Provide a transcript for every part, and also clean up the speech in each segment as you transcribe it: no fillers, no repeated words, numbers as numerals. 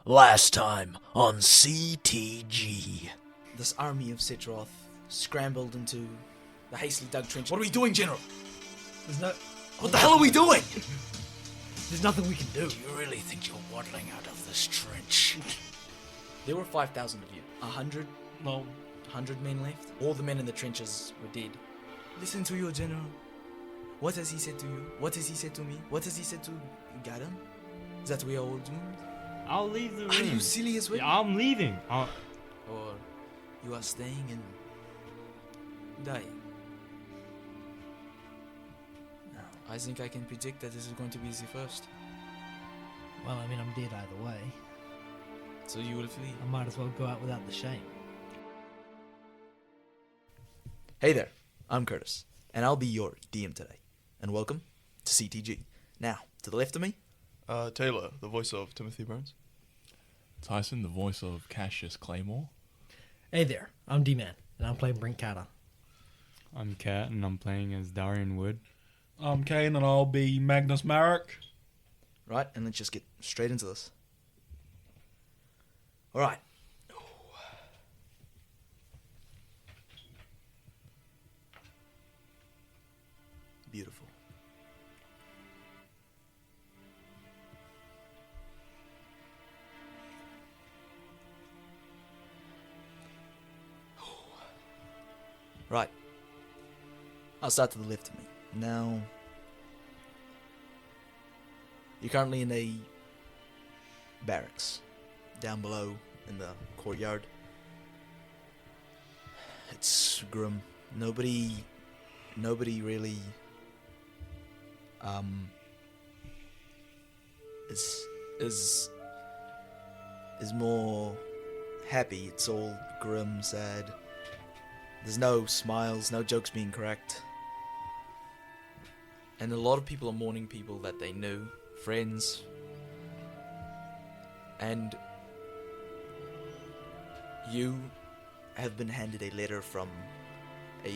Last time on CTG. This army of Setroth scrambled into the hastily dug trench. What are we doing, General? What the hell are we doing? There's nothing we can do. You really think you're waddling out of this trench? There were 5,000 of you. 100 men left. All the men in the trenches were dead. Listen to your general. What has he said to you? What has he said to me? What has he said to Garam? That we are all doomed? I'll leave the room. Are you silly as well? Yeah, I'm leaving. Or you are staying and dying? No, I think I can predict that this is going to be the first. Well, I mean, I'm dead either way. So you will flee. I might as well go out without the shame. Hey there, I'm Curtis, and I'll be your DM today. And welcome to CTG. Now, to the left of me, Taylor, the voice of Timothy Burns. Tyson, the voice of Cassius Claymore. Hey there, I'm D-Man, and I'm playing Brent Carter. I'm Kat, and I'm playing as Darien Wood. I'm Kayn, and I'll be Magnus Marik. right? And let's just get straight into this. All right. Beautiful. Right. I'll start to the left of me. Now, you're currently in a barracks down below in the courtyard. It's grim. Nobody really is more happy. It's all grim, sad. There's no smiles, no jokes being cracked. And a lot of people are mourning people that they knew, friends. And you have been handed a letter from a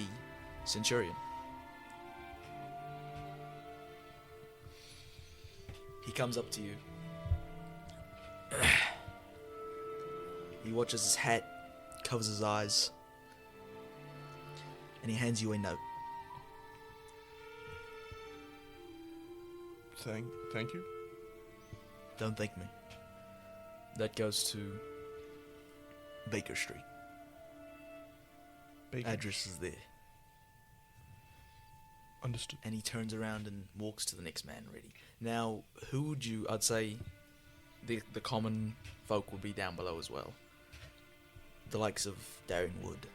centurion. He comes up to you. He watches his hat, covers his eyes, and he hands you a note. Thank you. Don't thank me. That goes to Baker Street. Baker. Address is there. Understood. And he turns around and walks to the next man ready. Now, who would you... I'd say the common folk would be down below as well. The likes of Darien Wood.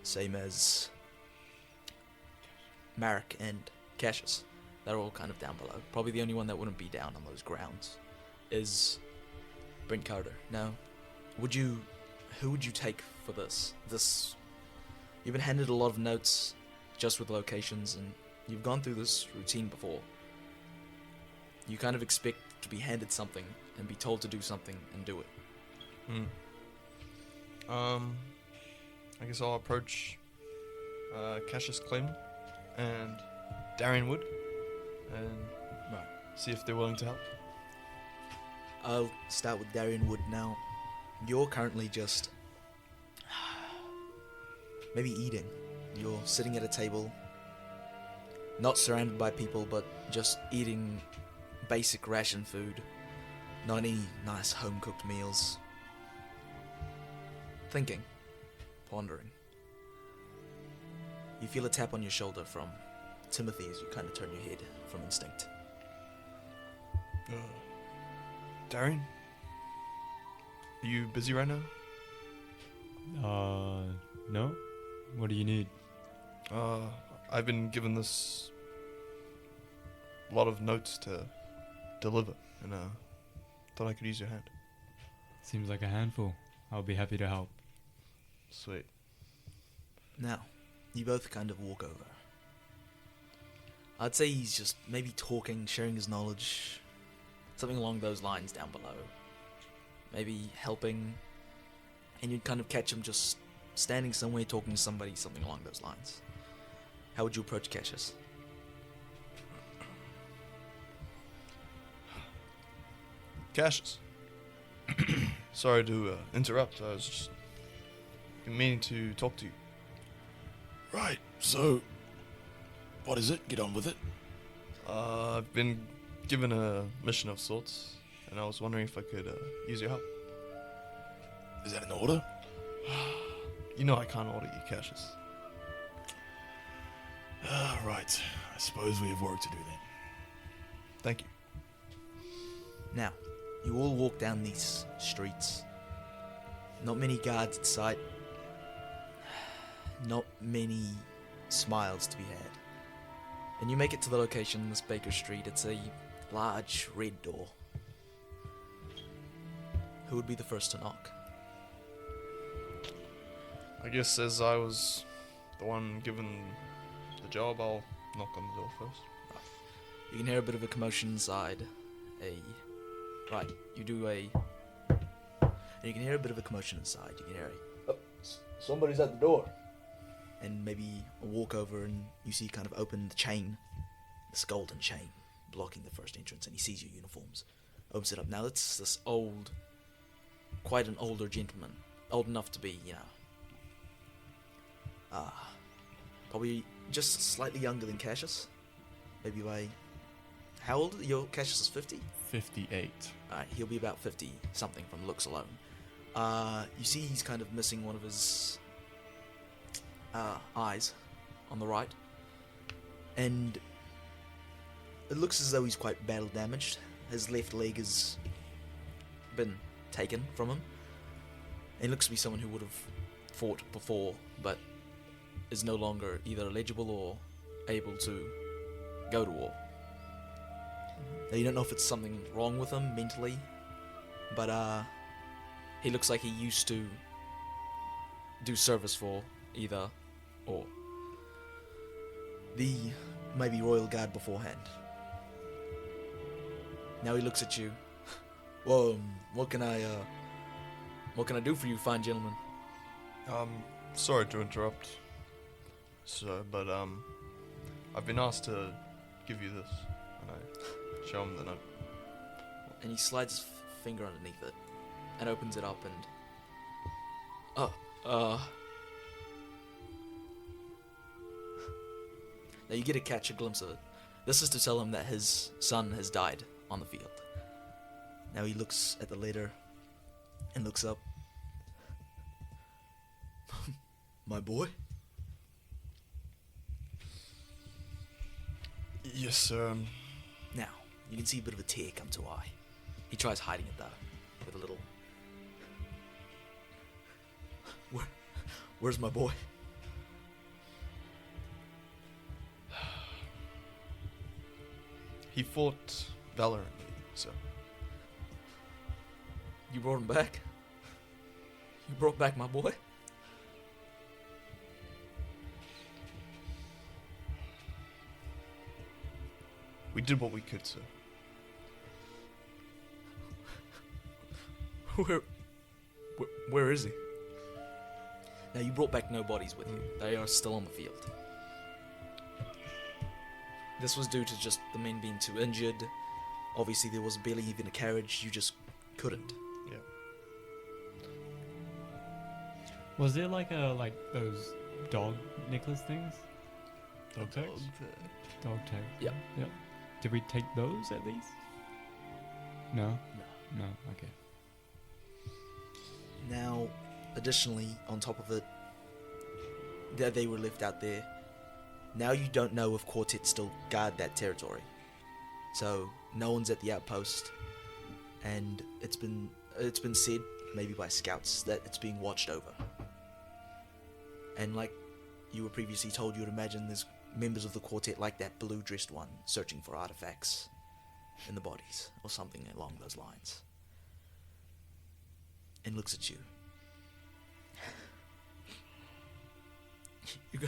Same as Marik and Cassius. They're all kind of down below. Probably the only one that wouldn't be down on those grounds is Brent Carter. Now, who would you take for this? You've been handed a lot of notes just with locations, and you've gone through this routine before. You kind of expect to be handed something and be told to do something and do it. I guess I'll approach Cassius Claymore and Darien Wood and see if they're willing to help. I'll start with Darien Wood now. You're currently just maybe eating. You're sitting at a table, not surrounded by people, but just eating basic ration food. Not any nice home-cooked meals. Thinking. Pondering. You feel a tap on your shoulder from Timothy as you kind of turn your head from instinct. Darien? Are you busy right now? No? What do you need? I've been given this lot of notes to deliver, and thought I could use your hand. Seems like a handful. I'll be happy to help. Sweet. Now, you both kind of walk over. I'd say he's just maybe talking, sharing his knowledge, something along those lines down below. Maybe helping, and you'd kind of catch him just standing somewhere talking to somebody, something along those lines. How would you approach Cassius? Cassius, Sorry to interrupt. I was just meaning to talk to you. Right, so what is it? Get on with it. I've been given a mission of sorts, and I was wondering if I could use your help. Is that an order? You know I can't order you, Cassius. Right. I suppose we have work to do then. Thank you. Now, you all walk down these streets. Not many guards in sight. Not many smiles to be had. And you make it to the location, this Baker Street. It's a large red door. Who would be the first to knock? I guess as I was the one given the job, I'll knock on the door first. You can hear a bit of a commotion inside. Right, you do a... And you can hear a bit of a commotion inside. You can hear Somebody's at the door. and maybe a walk over and you see kind of open the chain, this golden chain blocking the first entrance, and he sees your uniforms. Opens it up. Now it's this old, quite an older gentleman. Old enough to be, probably just slightly younger than Cassius. Maybe by... How old? Your Cassius is 50? 58. Alright, he'll be about 50 something from looks alone. You see he's kind of missing one of his eyes on the right. And it looks as though he's quite battle damaged. His left leg has been taken from him. And he looks to be someone who would have fought before, but is no longer either eligible or able to go to war. Now, you don't know if it's something wrong with him mentally, but he looks like he used to do service for either or. The maybe Royal Guard beforehand. Now he looks at you. Well, what can I do for you, fine gentlemen? Sorry to interrupt, sir, but I've been asked to give you this, and I show him the note. And he slides his finger underneath it and opens it up and... Now you get to catch a glimpse of it. This is to tell him that his son has died on the field. Now he looks at the letter and looks up. My boy? Yes, sir. Now, you can see a bit of a tear come to eye. He tries hiding it though, with a little... Where's my boy? He fought valiantly, sir. You brought him back? You brought back my boy? We did what we could, sir. Where is he? Now you brought back no bodies with you. They are still on the field. This was due to just the men being too injured. Obviously there was barely even a carriage. You just couldn't. Yeah. Was there like those dog necklace things? Dog tags? Dog tags. Yeah. Yep. Did we take those at least? No? No, okay. Now, additionally, on top of it, they were left out there. Now you don't know if Quartet still guard that territory. So, no one's at the outpost. And it's been said, maybe by scouts, that it's being watched over. And like you were previously told, you would imagine there's members of the Quartet like that blue-dressed one searching for artifacts in the bodies, or something along those lines. And looks at you. You're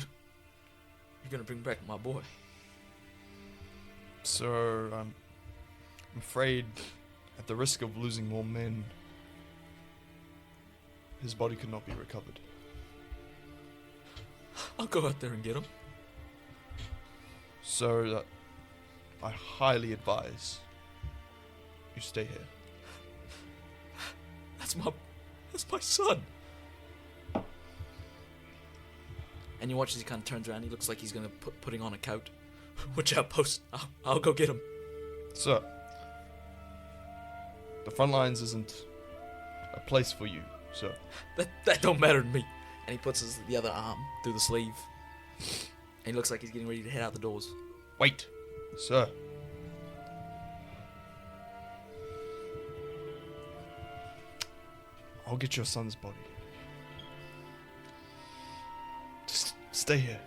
gonna bring back my boy. Sir, I'm afraid, at the risk of losing more men, his body could not be recovered. I'll go out there and get him. Sir, I highly advise you stay here. That's my son. And you watch as he kind of turns around. He looks like he's gonna putting on a coat. Which outpost? I'll go get him. Sir, the front lines isn't a place for you, sir. That don't matter to me. And he puts the other arm through the sleeve. And he looks like he's getting ready to head out the doors. Wait, sir. I'll get your son's body. Just stay here.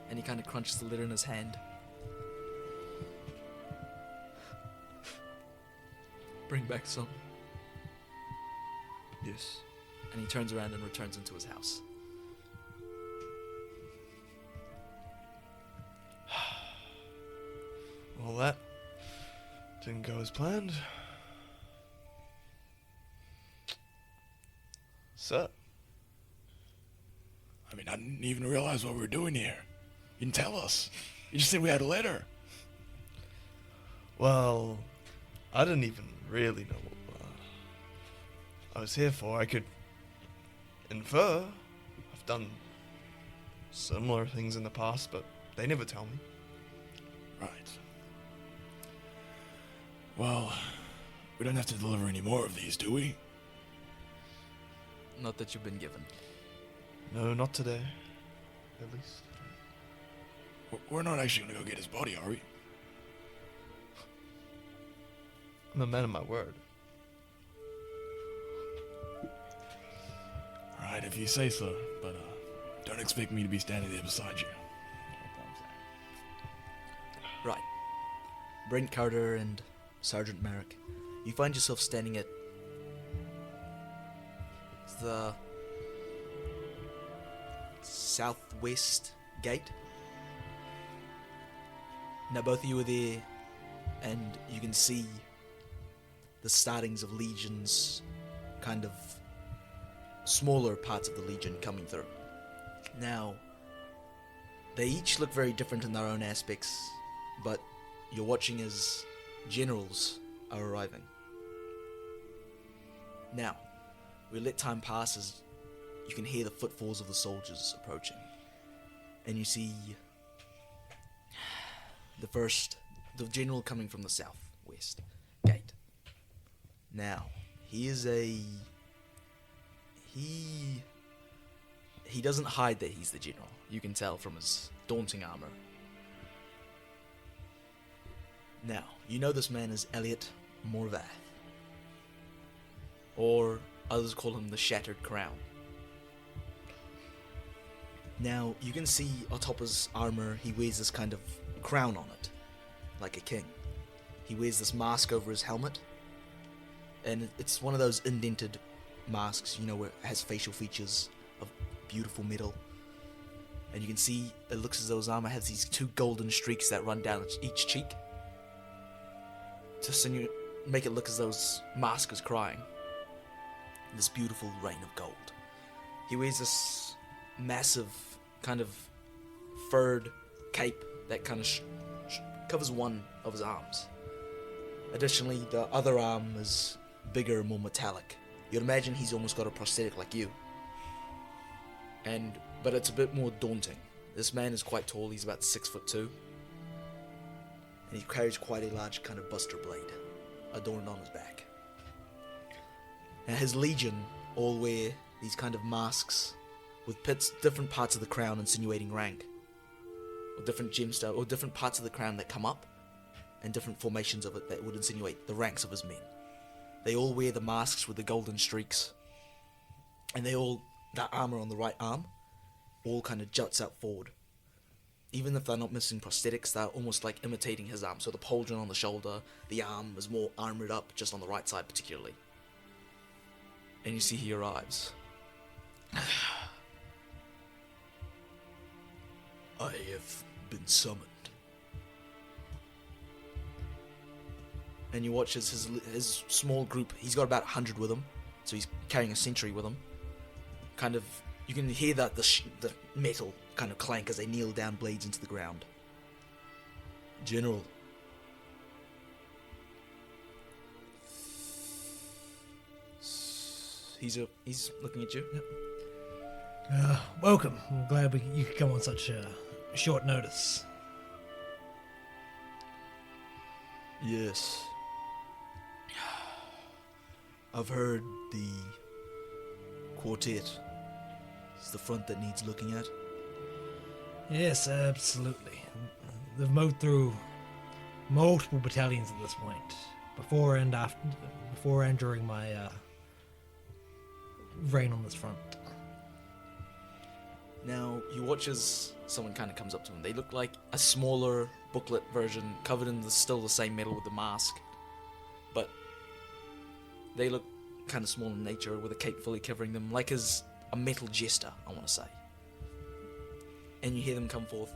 And he kind of crunches the letter in his hand. Bring back some. Yes. And he turns around and returns into his house. Well, that didn't go as planned. Sir. I mean, I didn't even realize what we were doing here. You didn't tell us. You just said we had a letter. Well, I didn't even really know what I was here for. I could infer. I've done similar things in the past, but they never tell me. Right. Well, we don't have to deliver any more of these, do we? Not that you've been given. No, not today. At least. We're not actually gonna go get his body, are we? I'm a man of my word. Alright, if you say so, but don't expect me to be standing there beside you. Right. Brent Carter and Sergeant Marik. You find yourself standing at the southwest gate. Now both of you are there, and you can see the startings of legions, kind of smaller parts of the legion coming through. Now, they each look very different in their own aspects, but you're watching as generals are arriving. Now, we let time pass as you can hear the footfalls of the soldiers approaching. And you see the general coming from the southwest gate. Now, he doesn't hide that he's the general. You can tell from his daunting armor. Now, you know this man is Elliot Morvath. Or others call him the Shattered Crown. Now, you can see atop his armor, he wears this kind of crown on it, like a king. He wears this mask over his helmet, and it's one of those indented masks, you know, where it has facial features of beautiful metal. And you can see it looks as though his armor has these two golden streaks that run down each cheek to make it look as though his mask is crying. This beautiful rain of gold. He wears this massive kind of furred cape that kind of covers one of his arms. Additionally, the other arm is bigger, more metallic. You'd imagine he's almost got a prosthetic like you. But it's a bit more daunting. This man is quite tall, he's about 6'2". And he carries quite a large kind of buster blade adorned on his back. Now his legion all wear these kind of masks with different parts of the crown insinuating rank, or different gemstones, or different parts of the crown that come up, and different formations of it that would insinuate the ranks of his men. They all wear the masks with the golden streaks, and that armor on the right arm all kind of juts out forward. Even if they're not missing prosthetics, they're almost like imitating his arm. So the pauldron on the shoulder, the arm is more armored up, just on the right side particularly. And you see he arrives. I have been summoned. And you watch as his small group, he's got about 100 with him, so he's carrying a sentry with him. Kind of, you can hear that the metal kind of clank as they kneel down blades into the ground. General, He's looking at you. Welcome. I'm glad you could come on such short notice. Yes. I've heard the quartet is the front that needs looking at. Yes, absolutely. They've moved through multiple battalions at this point, before and during my reign on this front. Now, you watch as someone kind of comes up to them. They look like a smaller booklet version, covered in still the same metal with the mask. But they look kind of small in nature, with a cape fully covering them, like as a metal jester, I want to say. And you hear them come forth.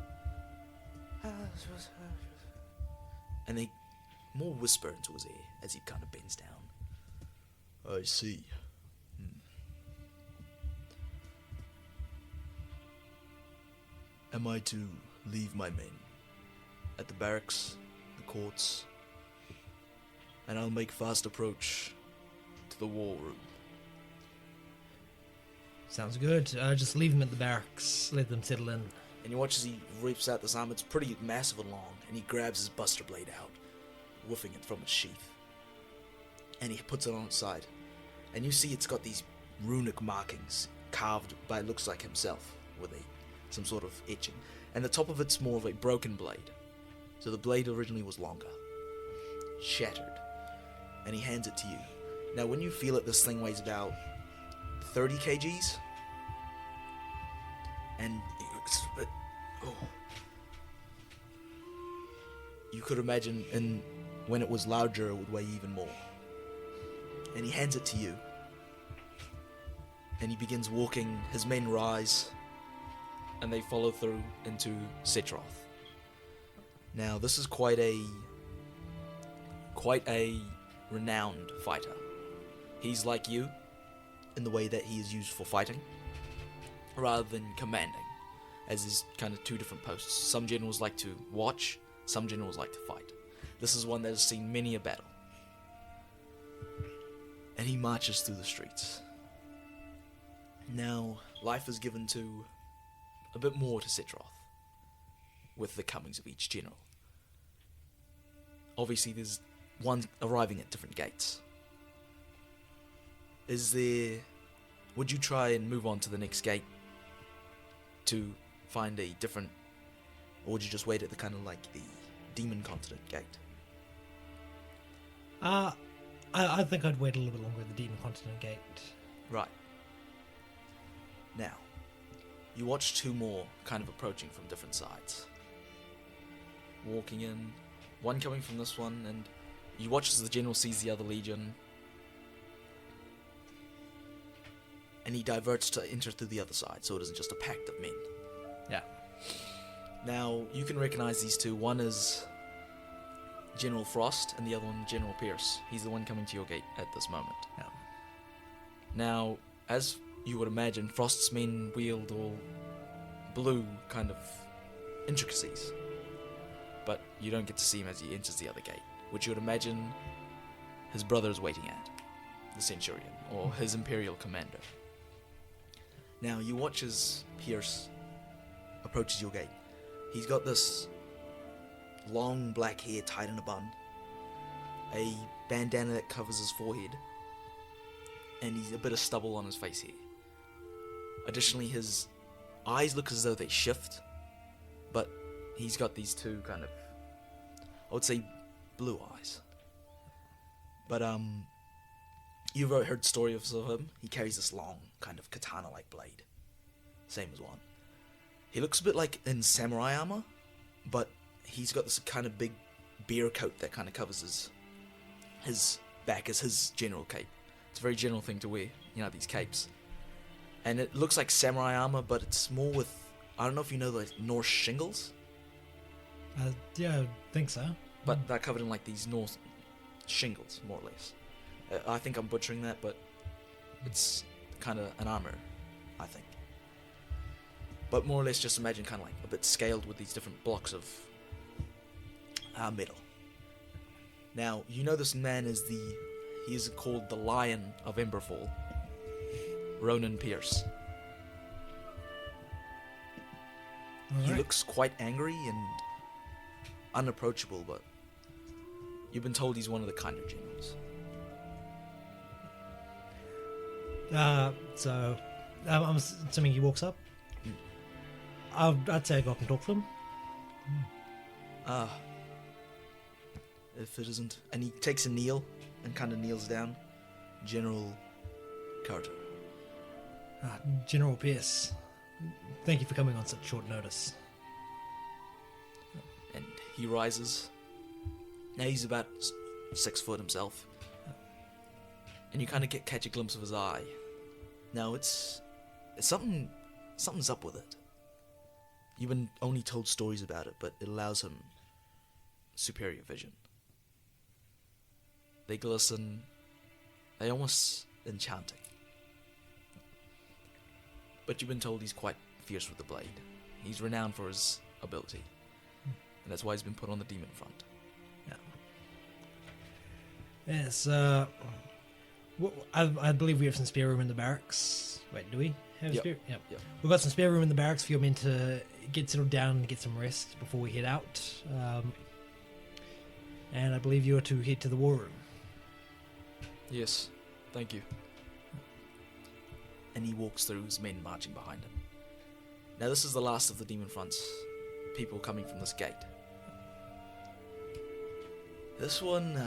And they more whisper into his ear as he kind of bends down. I see. Am I to leave my men at the barracks, the courts, and I'll make fast approach to the war room? Sounds good. Just leave them at the barracks. Let them settle in. And you watch as he rips out this arm. It's pretty massive and long, and he grabs his buster blade out, woofing it from its sheath. And he puts it on its side. And you see it's got these runic markings carved by, it looks like himself, with some sort of etching. And the top of it's more of a broken blade. So the blade originally was longer. Shattered. And he hands it to you. Now when you feel it, this thing weighs about 30 kgs. And you could imagine when it was larger it would weigh even more. And he hands it to you. And he begins walking. His men rise. And they follow through into Setroth. Now this is quite a renowned fighter. He's like you in the way that he is used for fighting rather than commanding, as is kind of two different posts. Some generals like to watch, some generals like to fight. This is one that has seen many a battle. And he marches through the streets. Now, life is given to a bit more to Setroth with the comings of each general. Obviously, there's one arriving at different gates. Would you try and move on to the next gate to find a different, or would you just wait at the kind of like the Demon Continent gate? I think I'd wait a little bit longer at the Demon Continent gate. Right. Now, you watch two more kind of approaching from different sides. Walking in, one coming from this one, and you watch as the general sees the other legion. And he diverts to enter through the other side, so it isn't just a pact of men. Yeah. Now, you can recognize these two. One is General Frost, and the other one, General Pierce. He's the one coming to your gate at this moment. Yeah. Now, as you would imagine, Frost's men wield all blue kind of intricacies. But you don't get to see him as he enters the other gate, which you would imagine his brother is waiting at, the Centurion, or his Imperial Commander. Now, you watch as Pierce approaches your gate. He's got this long black hair tied in a bun, a bandana that covers his forehead, and he's a bit of stubble on his face here. Additionally, his eyes look as though they shift, but he's got these two kind of, I would say, blue eyes. But you've heard stories of him. He carries this long kind of katana-like blade, same as one. He looks a bit like in samurai armor, but he's got this kind of big bear coat that kind of covers his back as his general cape. It's a very general thing to wear, these capes. And it looks like samurai armor, but it's more with, I don't know if you know the Norse shingles, Yeah, I think so. but they're covered in like these Norse shingles, more or less. I think I'm butchering that, but it's kind of an armor, I think. But more or less, just imagine kind of like a bit scaled with these different blocks of metal. Now, you know this man is he is called the Lion of Emberfall. Ronan Pierce. He Alright. looks quite angry and unapproachable, but you've been told he's one of the kinder generals. So, I'm assuming he walks up. I'd say I go up and talk to him. If it isn't... And he takes a kneel and kind of kneels down. General Carter. General Pierce, thank you for coming on such short notice. And he rises. Now he's about 6 foot himself. And you kind of catch a glimpse of his eye. Now it's something's up with it. You've been only told stories about it, but it allows him superior vision. They glisten. They almost enchanting. But you've been told he's quite fierce with the blade. He's renowned for his ability. And that's why he's been put on the demon front. Yeah. Yes, I believe we have some spare room in the barracks. Wait, do we have Yep. spare? Yep. Yep. We've got some spare room in the barracks for your men to get settled down and get some rest before we head out. And I believe you are to head to the war room. Yes, thank you. And he walks through, his men marching behind him. Now this is the last of the demon fronts. People coming from this gate. This one,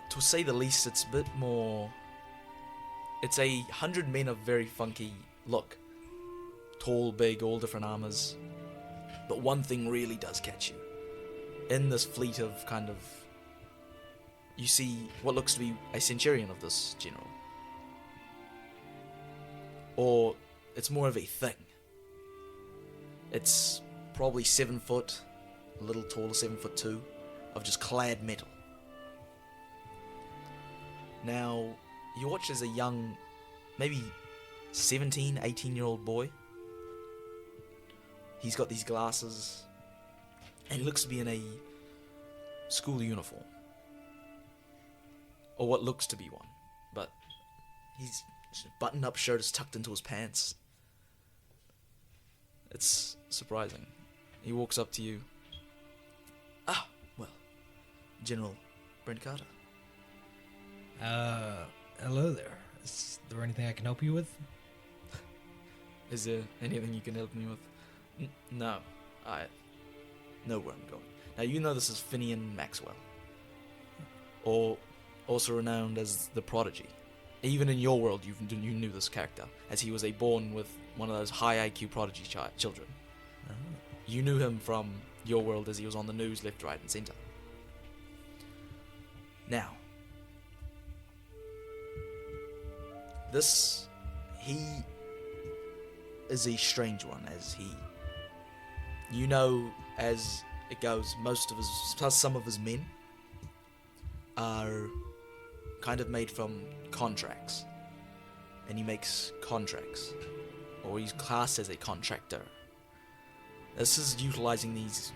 to say the least, it's a bit more... It's 100 men of very funky look. Tall, big, all different armors. But one thing really does catch you. In this fleet of kind of... You see what looks to be a centurion of this general. Or it's more of a thing. It's probably 7 foot, a little taller, 7'2", of just clad metal. Now, you watch as a young, maybe 17, 18-year-old boy. He's got these glasses, and he looks to be in a school uniform. Or what looks to be one, but his buttoned-up shirt is tucked into his pants. It's surprising. He walks up to you. Ah, well, General Brent Carter. Hello there. Is there anything I can help you with? Is there anything you can help me with? No, I know where I'm going. Now you know this is Finian Maxwell, or also renowned as the Prodigy. Even in your world, you knew this character, as he was born with one of those high IQ prodigy children. You knew him from your world as he was on the news left, right, and centre. Now, he is a strange one, as you know, as it goes, some of his men are kind of made from contracts, and he makes contracts, or he's classed as a contractor. This is utilizing these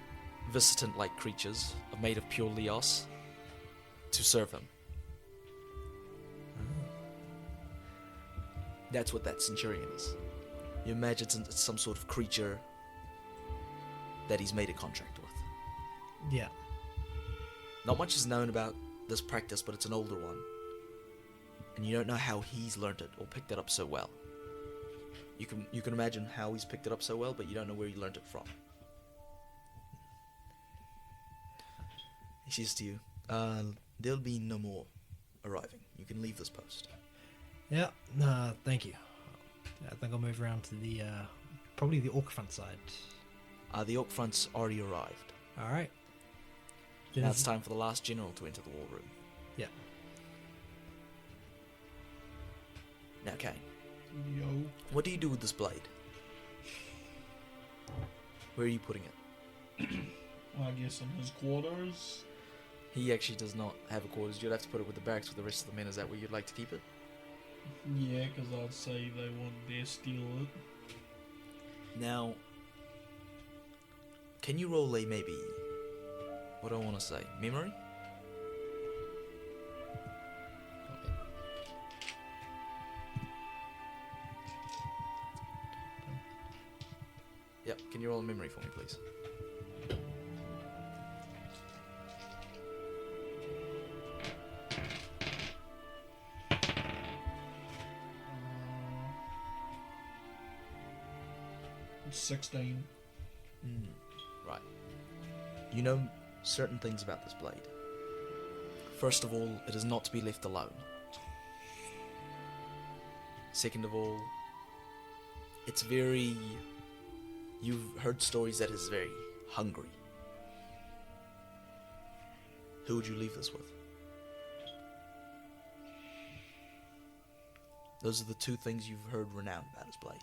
visitant-like creatures made of pure Leos to serve him. That's what that centurion is. You imagine it's some sort of creature that he's made a contract with. Yeah. Not much is known about this practice, but it's an older one. And you don't know how he's learned it or picked it up so well. You can imagine how he's picked it up so well, but you don't know where he learned it from. He says to you, there'll be no more arriving. You can leave this post. Yeah, thank you. I think I'll move around to the, probably the orc front side. The orc front's already arrived. Alright. Now it's time for the last general to enter the war room. Yeah. Now, Kayn, Yo. what do you do with this blade? Where are you putting it? I guess in his quarters. He actually does not have a quarters. You'd have to put it with the barracks with the rest of the men. Is that where you'd like to keep it? Yeah, because I'd say they won't dare steal it. Now, can you roll a maybe... What do I want to say? Memory? Yep. Can you roll a memory for me, please? It's 16. Right. You know certain things about this blade. First of all, it is not to be left alone. Second of all, it's very... You've heard stories that it's very hungry. Who would you leave this with? Those are the two things you've heard renowned about his blade.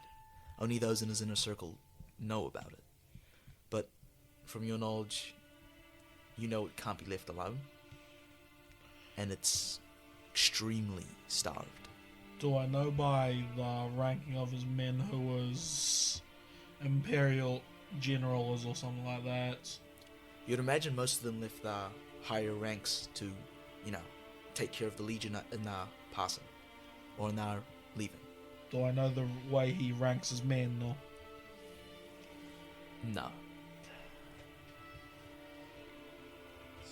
Only those in his inner circle know about it. But from your knowledge, you know it can't be left alone. And it's extremely starved. Do I know by the ranking of his men who was Imperial Generals or something like that? You'd imagine most of them left their higher ranks to, you know, take care of the Legion in their passing. Or in their leaving. Do I know the way he ranks his men? No. No.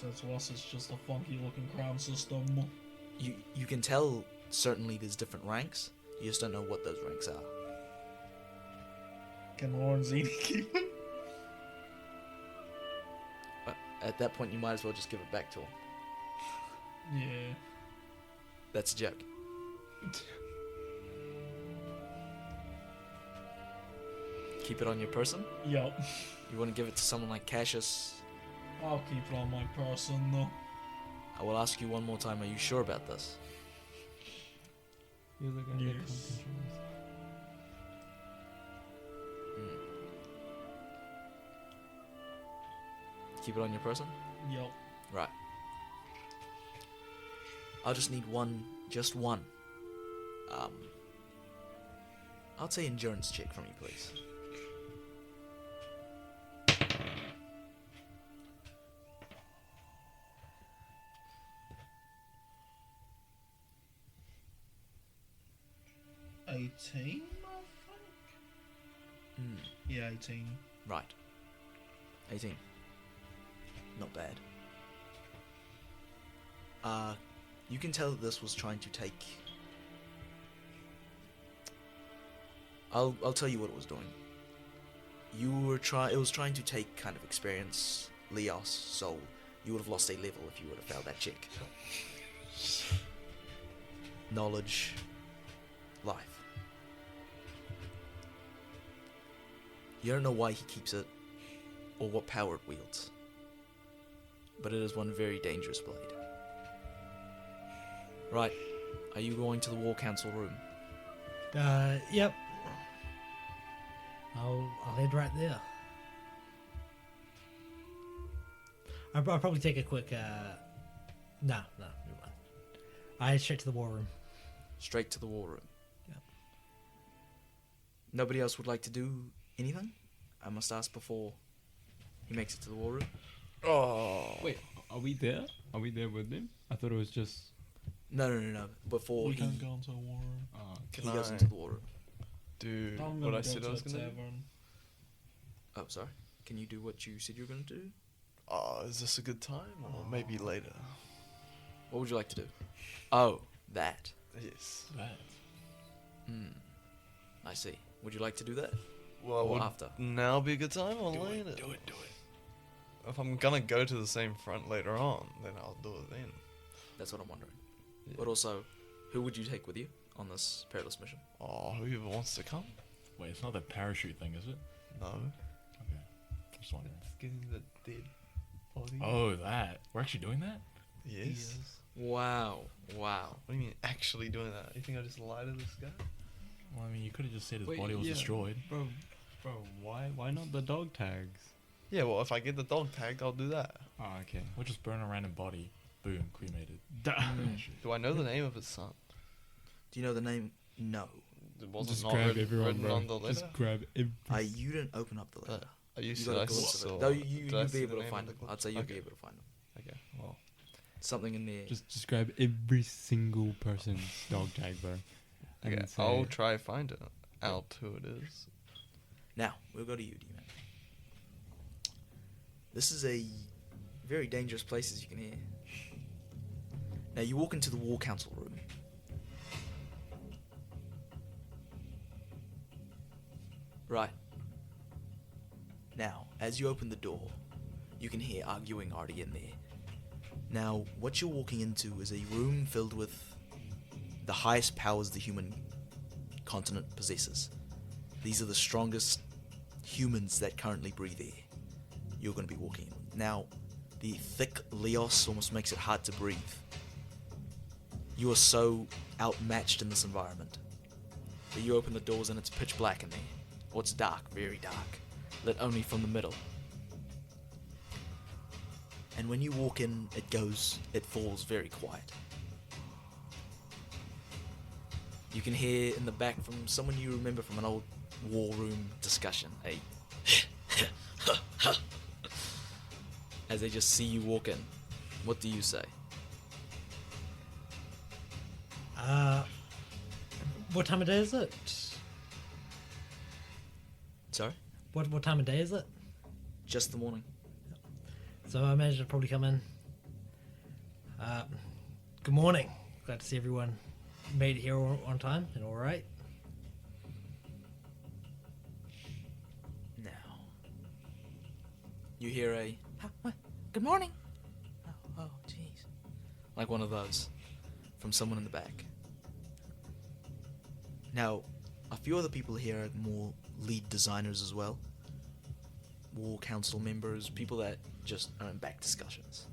So to us it's just a funky looking crown system. You can tell certainly there's different ranks. You just don't know what those ranks are. Can Lorenzini keep him? But at that point, you might as well just give it back to him. Yeah. That's a joke. Keep it on your person? Yup. You want to give it to someone like Cassius? I'll keep it on my person though. I will ask you one more time, are you sure about this? You're the guy that Yes. controls. Keep it on your person? Yup. Right. I'll just need one, just one. I'll say endurance check from you, please. $18, I think? Yeah, 18. Right. 18. Not bad. You can tell that this was trying to take... I'll tell you what it was doing. It was trying to take kind of experience, Leos, soul. You would have lost a level if you would have failed that check. Knowledge, life. You don't know why he keeps it, or what power it wields. But it is one very dangerous blade. Right, are you going to the War Council room? Yep. I'll head right there. I'll probably take a quick, no, never mind. I head straight to the war room. Straight to the war room. Yep. Nobody else would like to do anything? I must ask before he makes it to the war room. Oh. Wait, are we there? Are we there with him? I thought it was just. No. Before We he can't go into a war room. Can goes I into the war room. do I'm what gonna I go said to I was a going to do? tavern. Oh, sorry. Can you do what you said you were going to do? Oh, is this a good time? Or maybe later? What would you like to do? Oh, that. Yes. That. I see. Would you like to do that? Well, Or would after? now be a good time or later? Do it. If I'm going to go to the same front later on, then I'll do it then. That's what I'm wondering. Yeah. But also, who would you take with you on this perilous mission? Oh, whoever wants to come? Wait, it's not the parachute thing, is it? No. Okay. Just wondering. It's getting the dead body. Oh, that. We're actually doing that? Yes. Wow. What do you mean actually doing that? You think I just lied to this guy? Well, I mean, you could have just said his Wait, body was yeah. destroyed. Bro, why not the dog tags? Yeah, well, if I get the dog tagged, I'll do that. Oh, okay. We'll just burn a random body. Boom, cremated. Do I know the name of his son? Do you know the name? No. It wasn't Just not grab written, everyone, written bro. on the letter? Just grab every. You didn't open up the letter. Are you You said got I a glimpse of saw. it. No, Did I you'd see be the able to name find on them. the glove? I'd say you'd Okay. be able to find them. Okay, well. Something in there. Just grab every single person's dog tag, bro. And Okay, say, I'll try find it out who it is. Now, we'll go to you, D-Man. This is a very dangerous place, as you can hear. Now, you walk into the War Council room. Right. Now, as you open the door, you can hear arguing already in there. Now, what you're walking into is a room filled with the highest powers the human continent possesses. These are the strongest humans that currently breathe air. You're going to be walking in. Now, the thick Leos almost makes it hard to breathe. You are so outmatched in this environment. But you open the doors and it's pitch black in there. Or it's dark, very dark, lit only from the middle. And when you walk in, it falls very quiet. You can hear in the back from someone you remember from an old war room discussion, as they just see you walk in. What do you say? What time of day is it? Sorry? What time of day is it? Just the morning. So I imagine I'll probably come in. Good morning. Glad to see everyone made it here on time and all right. Now, you hear a good morning. Oh, jeez. Like one of those from someone in the back. Now, a few other people here are more lead designers as well. War council members, people that just are in back discussions.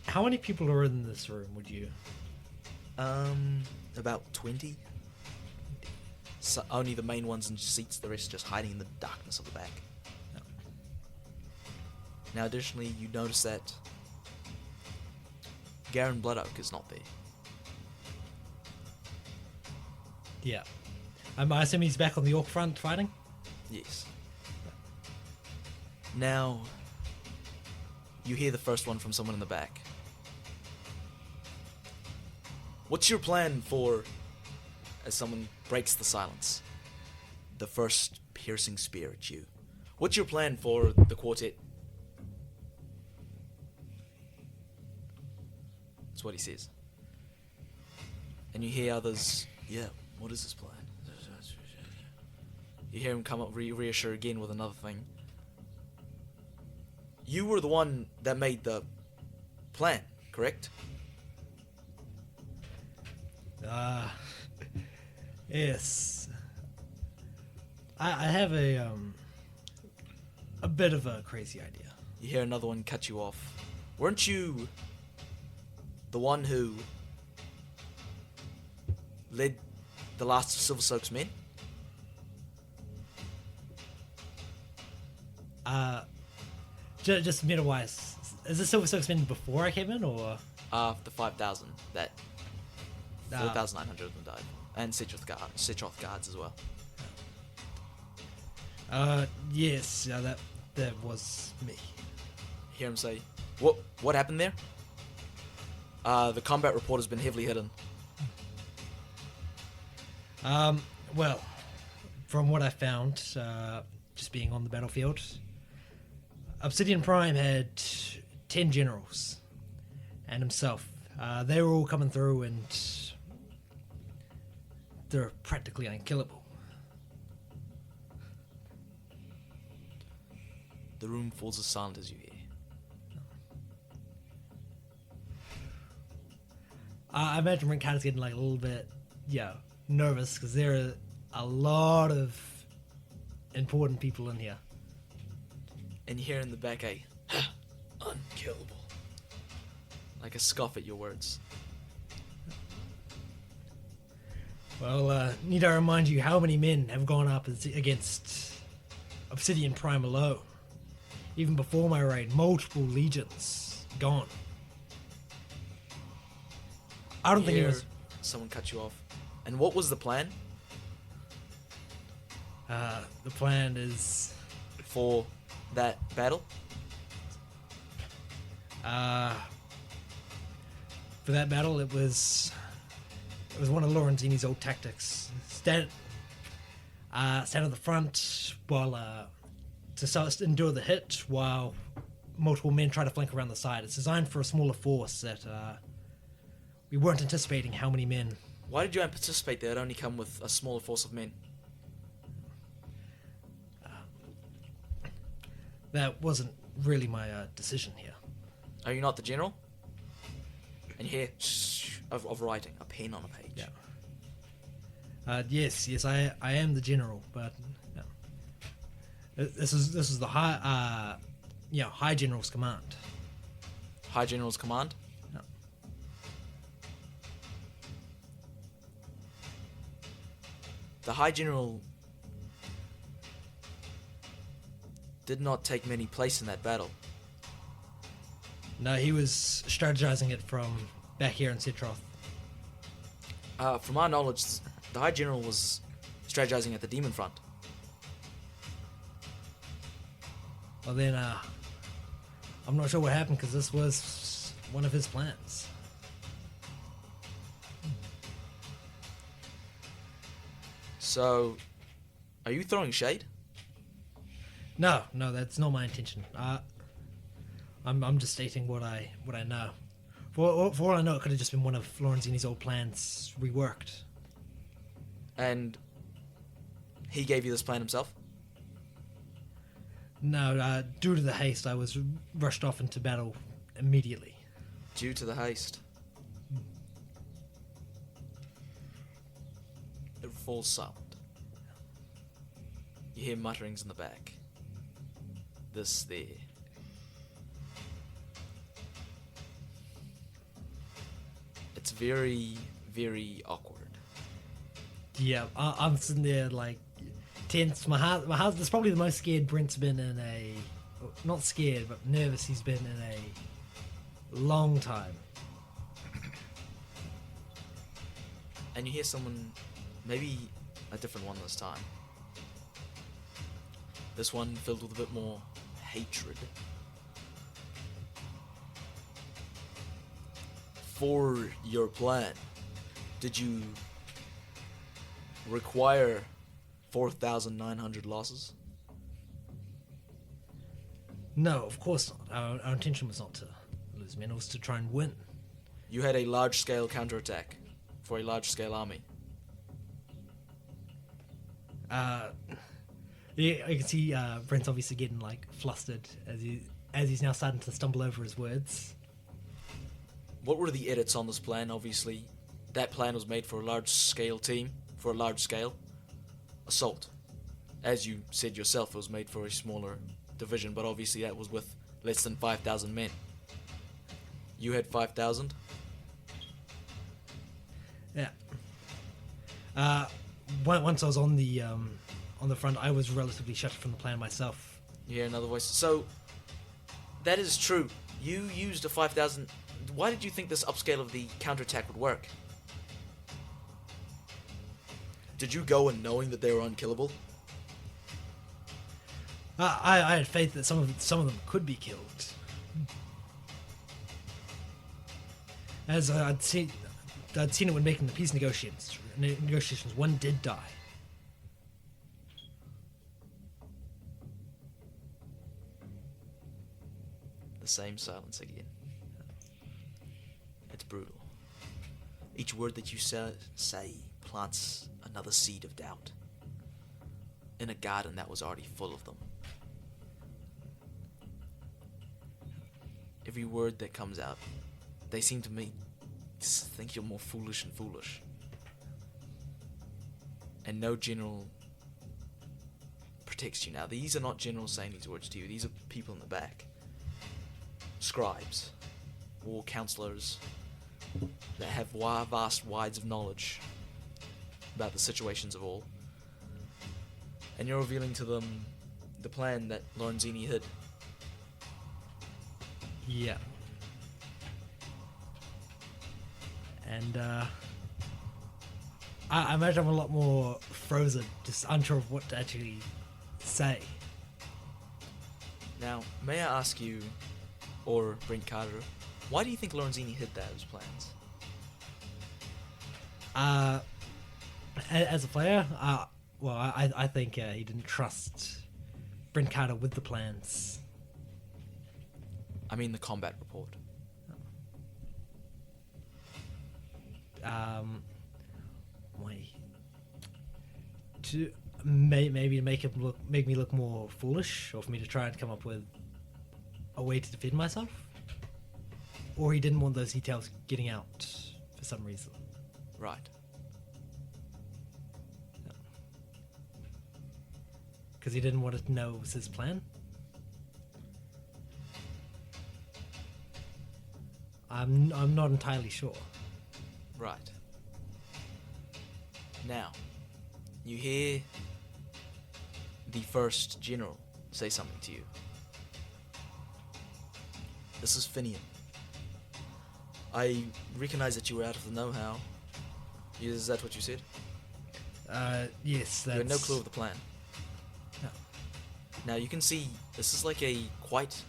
How many people are in this room, would you? About 20. So only the main ones in seats, the rest just hiding in the darkness of the back. No. Now, additionally, you notice that Garen Bloodoak is not there. Yeah. I assume he's back on the Orc front fighting? Yes. Now, you hear the first one from someone in the back. What's your plan for, as someone breaks the silence, the first piercing spear at you? What's your plan for the quartet? That's what he says. And you hear others, yeah, what is his plan? You hear him come up, reassure again with another thing. You were the one that made the plan, correct? Yes. I have a bit of a crazy idea. You hear another one cut you off. Weren't you the one who led the last of Silver Soak's men? Just middle-wise. Is this Silver Soak's men before I came in, or? The 5,000, that 4,900 of them died. And Setroth guards as well. Yes, that was me. You hear him say, what happened there? The combat report has been heavily hidden. Well, from what I found, just being on the battlefield, Obsidian Prime had 10 generals, and himself. They were all coming through, and they're practically unkillable. The room falls as silent as you hear. I imagine Brent Carter's getting like a little bit, nervous, because there are a lot of important people in here. And you hear in the back a unkillable. Like a scoff at your words. Well, need I remind you how many men have gone up against Obsidian Prime alone? Even before my raid, multiple legions gone. I don't think it was... Someone cut you off. And what was the plan? The plan is... For that battle? For that battle, it was one of Lorenzini's old tactics. stand at the front while to endure the hit while multiple men try to flank around the side. It's designed for a smaller force that we weren't anticipating how many men. Why did you anticipate that it only come with a smaller force of men? That wasn't really my decision here. Are you not the general? And you hear of writing, a pen on a page. Yeah. Yes, I am the general, but this is the high general's command. High General's command? Yeah. The High General did not take many place in that battle. No, he was strategizing it from back here in Setroth. From our knowledge, the High General was strategizing at the Demon Front. Well then, I'm not sure what happened because this was one of his plans. So, are you throwing shade? No, that's not my intention. I'm just stating what I know. For all I know, it could have just been one of Lorenzini's old plans reworked. And he gave you this plan himself? No, due to the haste, I was rushed off into battle immediately. Due to the haste. It falls silent. You hear mutterings in the back. This there. It's very, very awkward. Yeah, I'm sitting there like tense. My heart. That's probably the most scared Brent's been in a, not scared, but nervous he's been in a long time. And you hear someone, maybe a different one this time. This one filled with a bit more hatred. For your plan, did you require 4,900 losses? No, of course not. Our intention was not to lose men, it was to try and win. You had a large-scale counterattack for a large-scale army. Yeah, I can see Brent's obviously getting like flustered as he's now starting to stumble over his words. What were the edits on this plan? Obviously, that plan was made for a large-scale team, for a large-scale assault. As you said yourself, it was made for a smaller division, but obviously that was with less than 5,000 men. You had 5,000? Yeah. Once I was on the front, I was relatively shut from the plan myself. You hear another voice. So, that is true. You used a 5,000... Why did you think this upscale of the counterattack would work? Did you go in knowing that they were unkillable? I had faith that some of them could be killed. As I'd seen it when making the peace negotiations. One did die. The same silence again. It's brutal. Each word that you say plants another seed of doubt in a garden that was already full of them. Every word that comes out, they seem to me to think you're more foolish and foolish. And no general protects you now. These are not generals saying these words to you. These are people in the back. Scribes, war counselors that have vast wides of knowledge about the situations of all. And you're revealing to them the plan that Lorenzini hid. Yeah. And I imagine I'm a lot more frozen, just unsure of what to actually say. Now, may I ask you, or Brent Carter, why do you think Lorenzini hid those plans? As a player, Well, I think he didn't trust Brent Carter with the plans. I mean the combat report. Wait. To maybe to make me look more foolish, or for me to try and come up with a way to defend myself, or he didn't want those details getting out for some reason. Right. Because he didn't want it to know it was his plan. I'm not entirely sure. Right. Now, you hear the first general say something to you. This is Finian. I recognize that you were out of the know-how. Is that what you said? Yes, You that's... had no clue of the plan. No. Now you can see this is like a quite...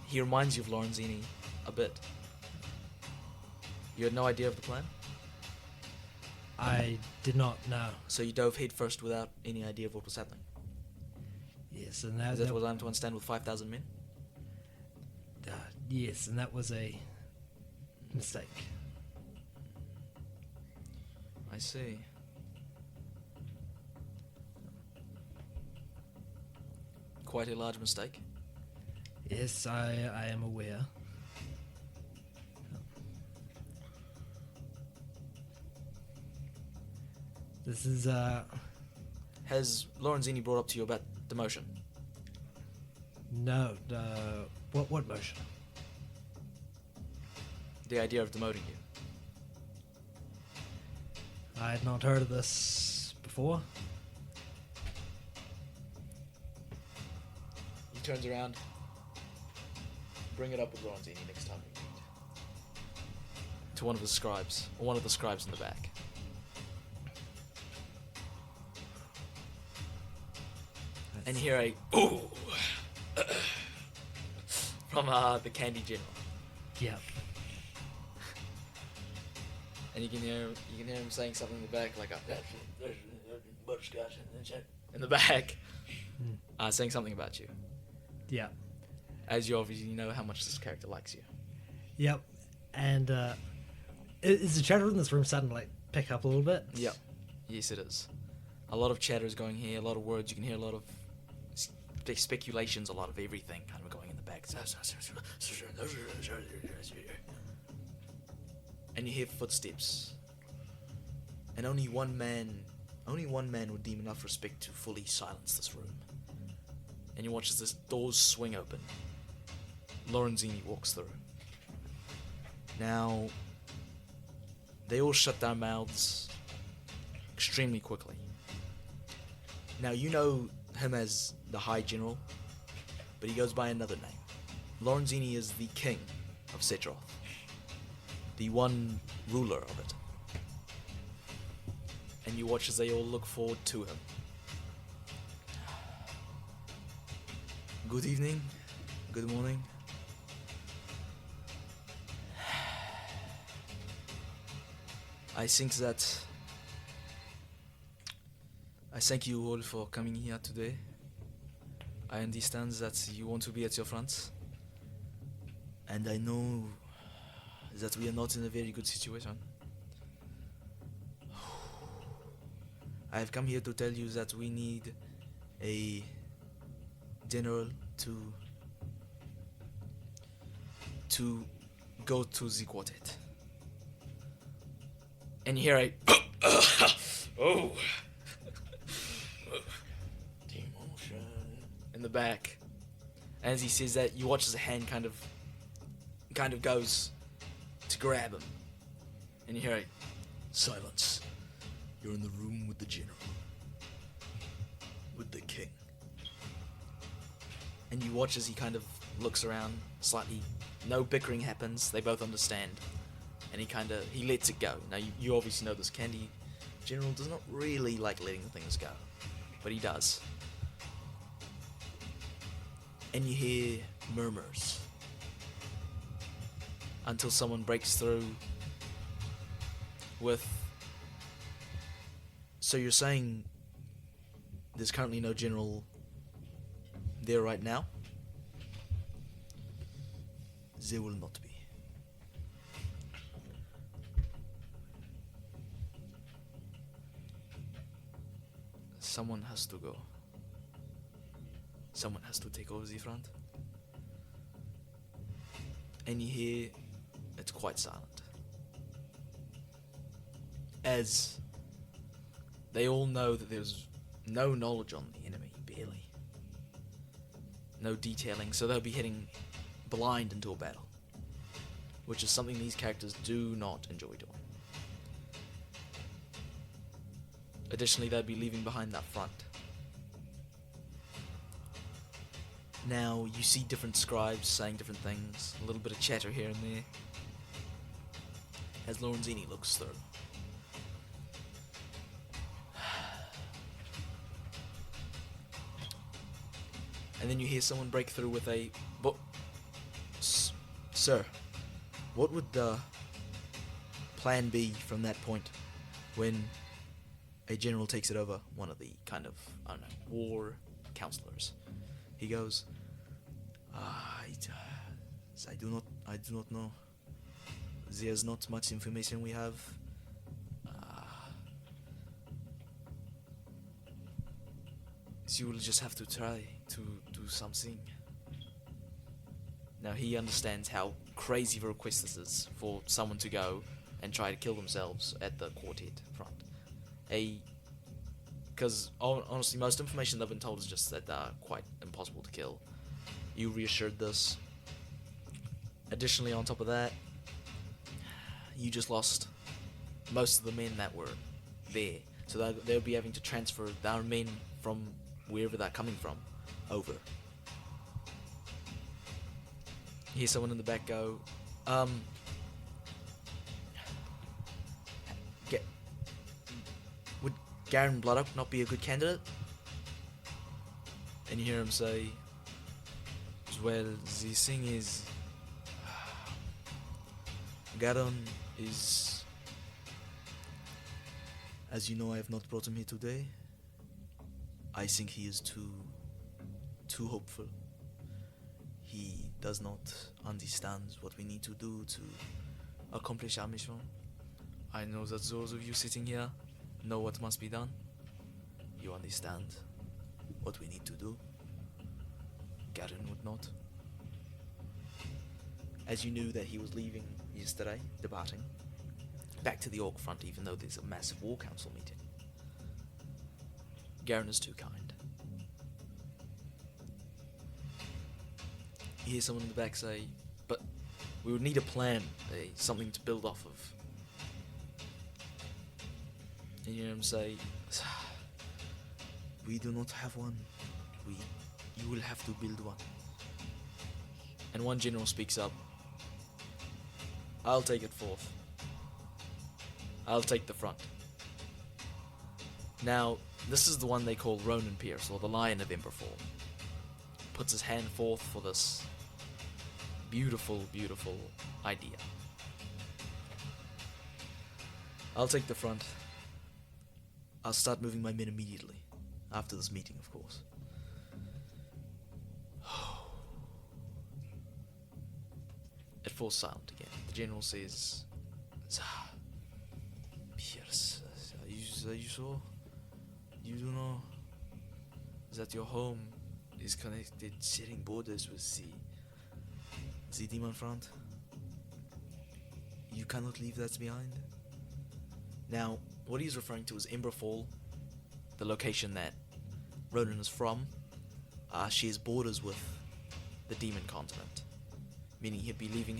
He reminds you of Lorenzini a bit. You had no idea of the plan? I did not know. So you dove head first without any idea of what was happening? Yes, and Is that what I'm to understand with 5,000 men? yes, and that was a mistake. I see. Quite a large mistake. Yes, I am aware. This is, Has Lorenzini brought up to you about demotion? no, what motion? The idea of demoting you? I had not heard of this before. He turns around. Bring it up with Lorenzini next time we meet. To one of the scribes, or one of the scribes in the back. And you hear a ooh from the Candy General, Yeah. and you can hear him saying something in the back, like There's butterscotch in the back, saying something about you, Yeah. as you obviously know how much this character likes you. Yep. And is the chatter in this room starting to like pick up a little bit? Yep. Yes, it is. A lot of chatter is going here. A lot of words. You can hear a lot of speculations. A lot of everything kind of going in the back. And you hear footsteps. And only one man would deem enough respect to fully silence this room. And you watch as this doors swing open. Lorenzini walks through. Now, they all shut their mouths extremely quickly. Now, you know him as the High General, but he goes by another name. Lorenzini is the king of Setroth, the one ruler of it. And you watch as they all look forward to him. Good evening, good morning. I thank you all for coming here today. I understand that you want to be at your front. And I know that we are not in a very good situation. I have come here to tell you that we need a general to go to the quartet. And here I oh in the back. As he says that, you watch as a hand kind of goes to grab him. And you hear a Silence. You're in the room with the general. With the king. and you watch as he kind of looks around slightly. No bickering happens. They both understand. And he lets it go. Now, you obviously know this Candy General does not really like letting things go. But he does. And you hear murmurs. Until someone breaks through with... So you're saying there's currently no general there right now. There will not be. Someone has to go. Someone has to take over the front. And you hear it's quite silent. As they all know that there's no knowledge on the enemy, barely. No detailing, so they'll be heading blind into a battle. Which is something these characters do not enjoy doing. Additionally, they'll be leaving behind that front. Now, you see different scribes saying different things, a little bit of chatter here and there, as Lorenzini looks through. And then you hear someone break through with a... Sir, what would the plan be from that point when a general takes it over? One of the kind of, I don't know, war counselors. He goes, I do not know. There's not much information we have. So you will just have to try to do something. Now he understands how crazy of a request this is for someone to go and try to kill themselves at the quartet front. Because honestly, most information they've been told is just that they're quite impossible to kill. You reassured this. Additionally, on top of that, you just lost most of the men that were there. So they'll be having to transfer their men from wherever they're coming from over. You hear someone in the back go, would Garen Bloodup not be a good candidate? And you hear him say, well, the thing is, Garen is, as you know, I have not brought him here today. I think he is too hopeful. He does not understand what we need to do to accomplish our mission. I know that those of you sitting here know what must be done. You understand what we need to do. Garen would not. As you knew that he was leaving yesterday, departing, back to the Orc front, even though there's a massive war council meeting. Garen is too kind. You hear someone in the back say, but we would need a plan, something to build off of. And you hear him say, we do not have one. You will have to build one. And one general speaks up. I'll take it forth. I'll take the front. Now, this is the one they call Ronan Pierce, or the Lion of Emberfall. Puts his hand forth for this beautiful, beautiful idea. I'll take the front. I'll start moving my men immediately. After this meeting, of course. It falls silent again. The general says, Pierce, are you sure? You do know that your home is connected, sharing borders with the demon front? You cannot leave that behind? Now, what he's referring to is Emberfall, the location that Ronan is from. Shares borders with the demon continent, meaning he'd be leaving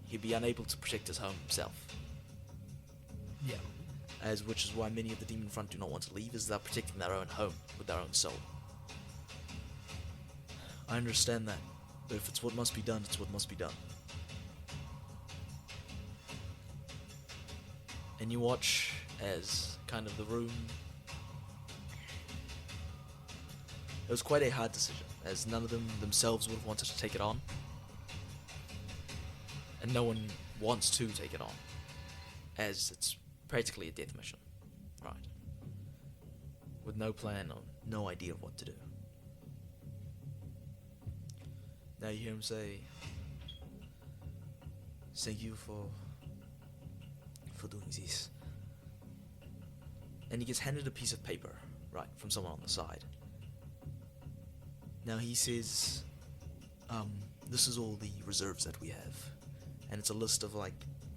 he'd be unable to protect his home himself. Yeah. Which is why many of the demon front do not want to leave, is they're protecting their own home with their own soul. I understand that, but if it's what must be done, it's what must be done. And you watch as kind of the room... It was quite a hard decision, as none of them themselves would have wanted to take it on. And no one wants to take it on, as it's practically a death mission. Right. with no plan or no idea of what to do. Now you hear him say, "Thank you for doing this." And he gets handed a piece of paper, right, from someone on the side. Now he says, this is all the reserves that we have. And it's a list of like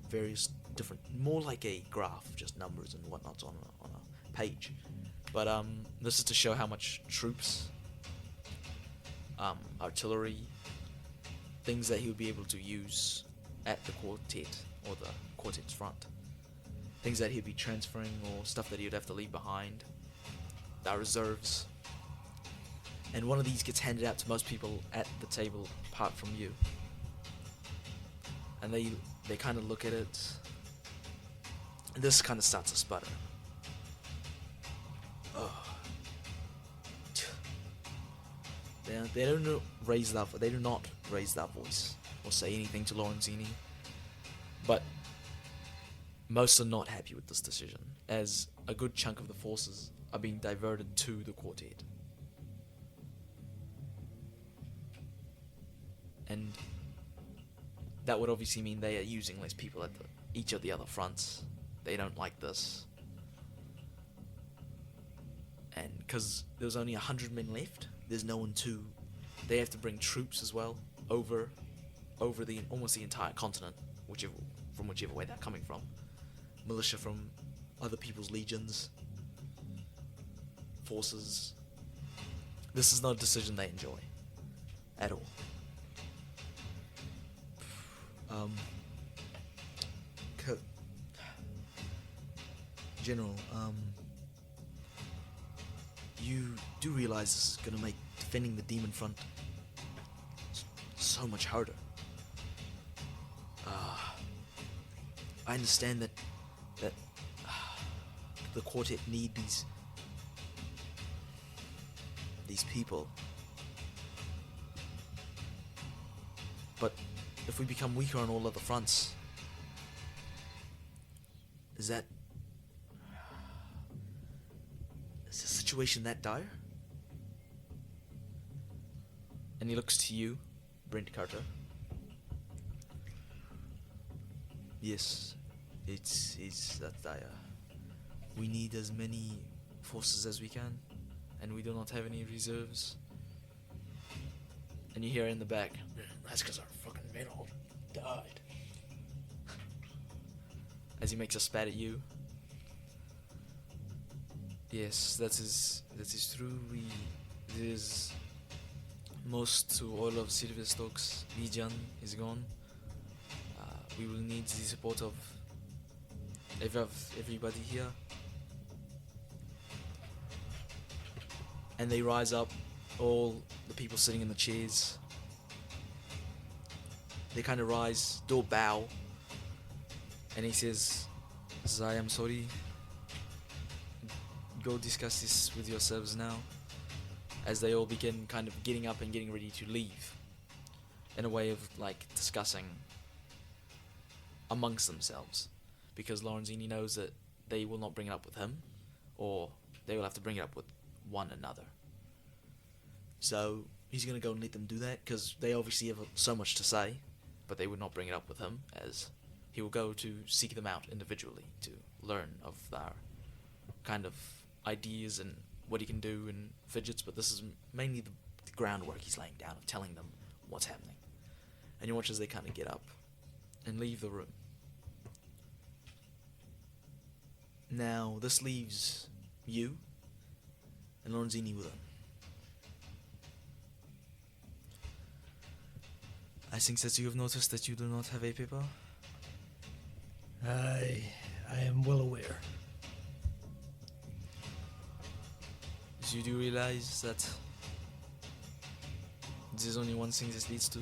various different, more like a graph, just numbers and whatnot on a page. But this is to show how much troops, artillery, things that he would be able to use at the quartet or the quartet's front. Things that he'd be transferring or stuff that he'd have to leave behind. Our reserves. And one of these gets handed out to most people at the table apart from you. And they kind of look at it. And this kind of starts to sputter. Oh. They do not raise their voice or say anything to Lorenzini. But most are not happy with this decision, as a good chunk of the forces are being diverted to the quartet. And that would obviously mean they are using less people at each of the other fronts. They don't like this. And because there's only 100 men left, there's no one to... They have to bring troops as well over the almost the entire continent, from whichever way they're coming from. Militia from other people's legions, forces. This is not a decision they enjoy at all. General, you do realize this is gonna make defending the demon front so much harder. I understand that the quartet need these people, but if we become weaker on all other fronts, is the situation that dire? And he looks to you, Brent Carter. Yes, it's that dire. We need as many forces as we can, and we do not have any reserves. And you hear in the back, That's because our fucking men all died. as he makes a spat at you. Yes, that is true. There's most to all of Silverstock's legion is gone. We will need the support of everybody here. And they rise up, all the people sitting in the chairs. They kind of rise, do a bow, and he says, I am sorry. Go discuss this with yourselves now. As they all begin kind of getting up and getting ready to leave. In a way of like discussing amongst themselves. Because Lorenzini knows that they will not bring it up with him, or they will have to bring it up with one another. So he's going to go and let them do that, because they obviously have so much to say, but they would not bring it up with him, as he will go to seek them out individually to learn of their kind of ideas and what he can do and fidgets, but this is mainly the groundwork he's laying down of telling them what's happening. And you watch as they kind of get up and leave the room. Now, this leaves you and Lorenzini with him. I think that you have noticed that you do not have a paper. I am well aware. You do realize that there's only one thing this leads to?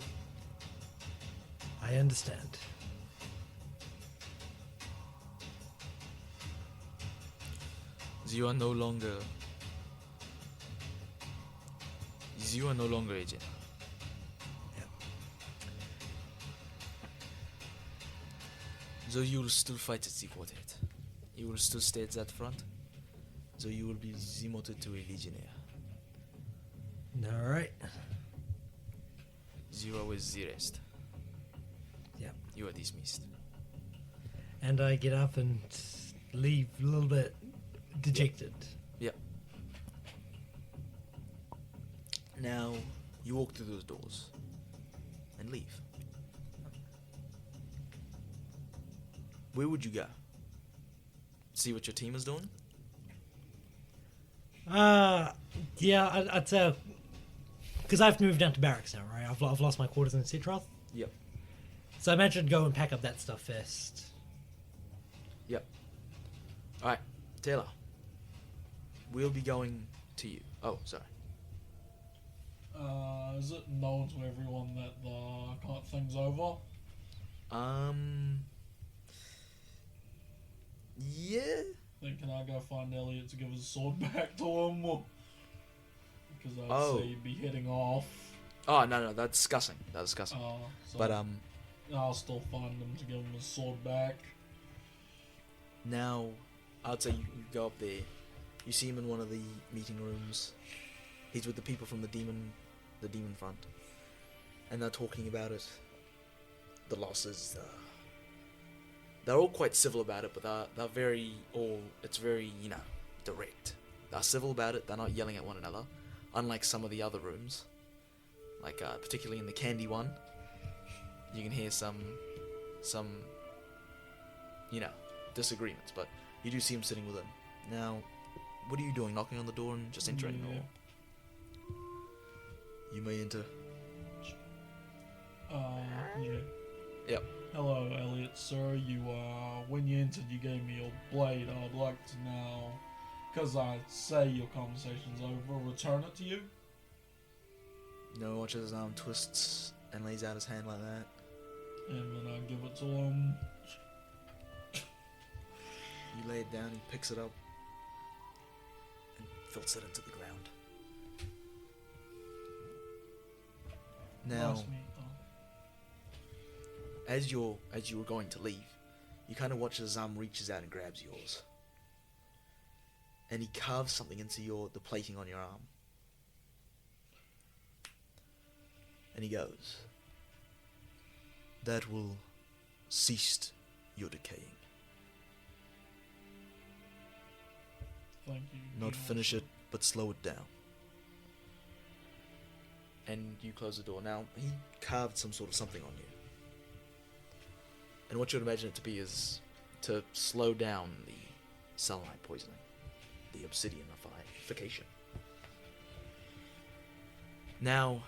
I understand. You are no longer a general. Yep. So you will still fight at the quartet. You will still stay at that front. So you will be demoted to a legionnaire. All right. Zero is the rest. Yeah. You are dismissed. And I get up and leave a little bit dejected. Yep. Now, you walk through those doors and leave. Where would you go? See what your team is doing? Yeah, I'd say... Because I've moved down to barracks now, right? I've lost my quarters in Setroth. Yep. So I imagine I'd go and pack up that stuff first. Yep. Alright, Taylor. We'll be going to you. Oh, sorry. Is it known to everyone that the thing's over? Yeah? Then can I go find Elliot to give his sword back to him? Or... Because I'd Oh. say he'd be heading off. Oh, no, that's discussing. That's discussing. So But, I'll still find him to give him his sword back. now, I'd say you go up there. You see him in one of the meeting rooms. He's with the people from the demon front. And they're talking about it. The losses, they're all quite civil about it, but it's very, direct. They're civil about it, they're not yelling at one another. Unlike some of the other rooms. Like, particularly in the candy one. You can hear some, disagreements, but you do see him sitting with him. Now, what are you doing? Knocking on the door and just entering? Yeah. Or you may enter. Yeah. Yep. Hello, Elliot, sir. You, when you entered, you gave me your blade. I'd like to now, because I say your conversation's over, return it to you. No, watches his arm twists and lays out his hand like that. And then I give it to him. You lay it down, he picks it up and filts it into the ground. Now, Nice meet, as you were going to leave, you kind of watch as his arm reaches out and grabs yours. And he carves something into the plating on your arm. And he goes, "That will cease your decaying. Thank you. Not He finish also- it, but slow it down." And you close the door. Now, he carved some sort of something on you. And what you would imagine it to be is to slow down the selenite poisoning, the obsidianification. Now,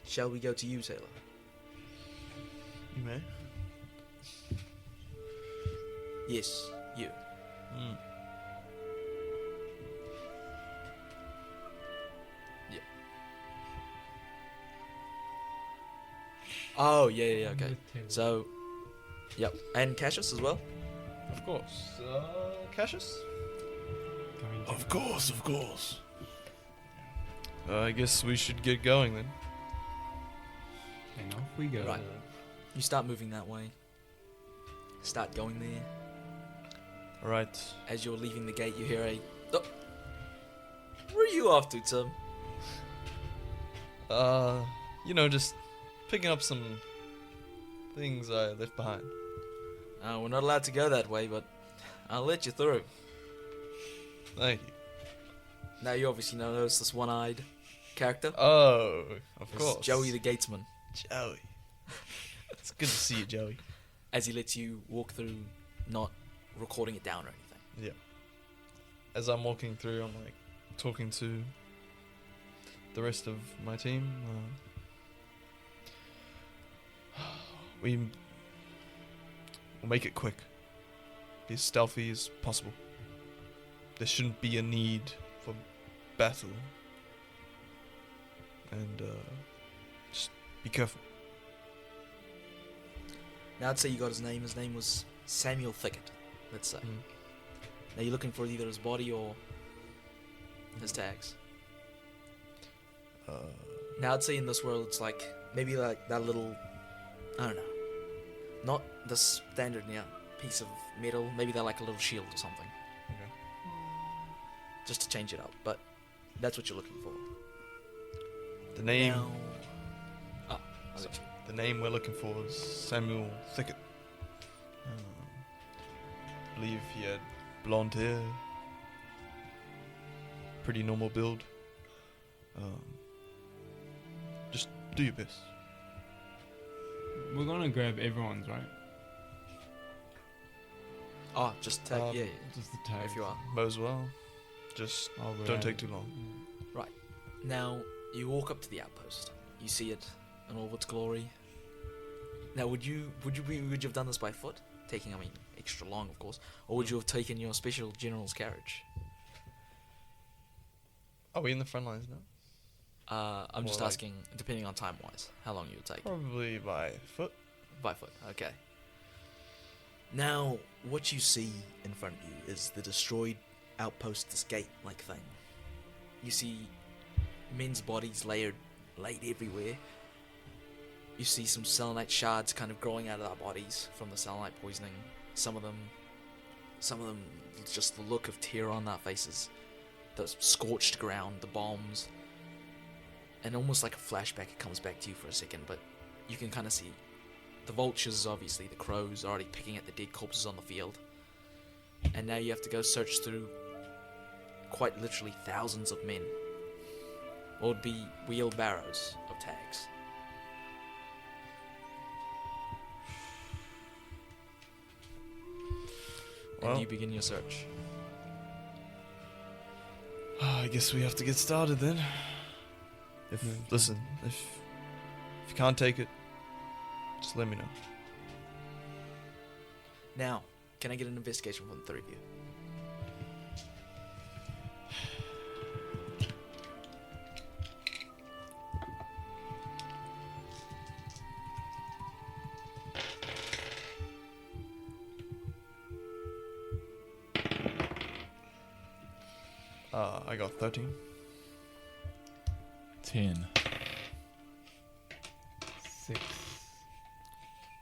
shall we go to you, Taylor? You may. Yes, you. Mm. Oh, yeah, okay. With Taylor. So, yep. And Cassius as well? Of course. Cassius? Going to- Of course. I guess we should get going then. And off we go. Right. You start moving that way. Start going there. Alright. As you're leaving the gate, you hear Oh. Where are you off to, Tim? Just picking up some things I left behind. We're not allowed to go that way, but I'll let you through. Thank you. Now you obviously notice this one-eyed character. Oh, of It's course. Joey the Gatesman. Joey. It's good to see you, Joey. As he lets you walk through, not recording it down or anything. Yeah. As I'm walking through, I'm like talking to the rest of my team. We'll make it quick. Be as stealthy as possible. There shouldn't be a need for battle. And just be careful. Now I'd say you got his name. His name was Samuel Thicket, let's say. Mm. Now you're looking for either his body or his tags. Now I'd say in this world it's maybe like that little, I don't know, not the standard piece of metal. Maybe they're like a little shield or something. Okay. Just to change it up. But that's what you're looking for. The name. Now, I'll let you. The name we're looking for is Samuel Thicket. I believe he had blonde hair. Pretty normal build. Just do your best. We're gonna grab everyone's, right? Oh, just take, yeah, Just the tag. if you are. Might as well. Just don't take too long. Now, you walk up to the outpost. You see it in all of its glory. Now, would you have done this by foot? Taking, extra long, of course. Or would you have taken your special general's carriage? Are we in the front lines now? I'm just Or, asking, depending on time-wise, how long you would take. Probably by foot. By foot, okay. Now, what you see in front of you is the destroyed outpost escape-like thing. You see men's bodies laid everywhere. You see some selenite shards kind of growing out of their bodies from the selenite poisoning. Some of them, just the look of terror on their faces. The scorched ground, the bombs. And almost like a flashback, it comes back to you for a second, but you can kind of see the vultures, obviously, the crows, are already picking at the dead corpses on the field. And now you have to go search through quite literally thousands of men. Or it'd be wheelbarrows of tags. Well, And you begin your search. I guess we have to get started then. Listen, if you can't take it, just let me know. Now, can I get an investigation from the three of you? I got 13. 10. 6.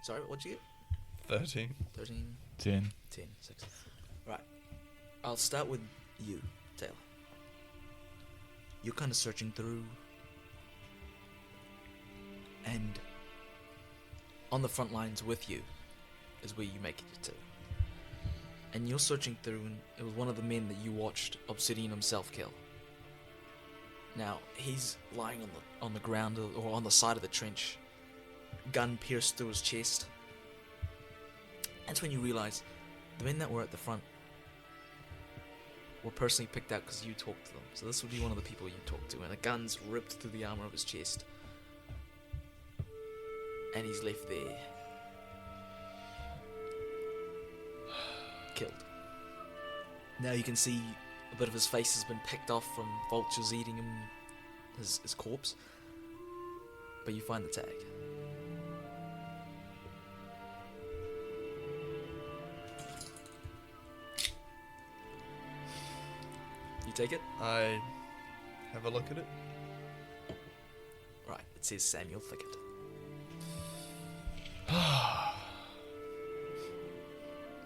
Sorry, what'd you get? 13. 13, 10. 10, 6. Right. I'll start with you, Taylor. You're kind of searching through, and on the front lines with you is where you make it to. And you're searching through, and it was one of the men that you watched Obsidian himself kill. Now, he's lying on the ground, or on the side of the trench, gun pierced through his chest. That's when you realize the men that were at the front were personally picked out because you talked to them. So this would be one of the people you talked to, and a gun's ripped through the armor of his chest. And he's left there. Killed. Now you can see a bit of his face has been picked off from vultures eating him, his corpse. But you find the tag. You take it? I have a look at it. Right, it says Samuel Thicket.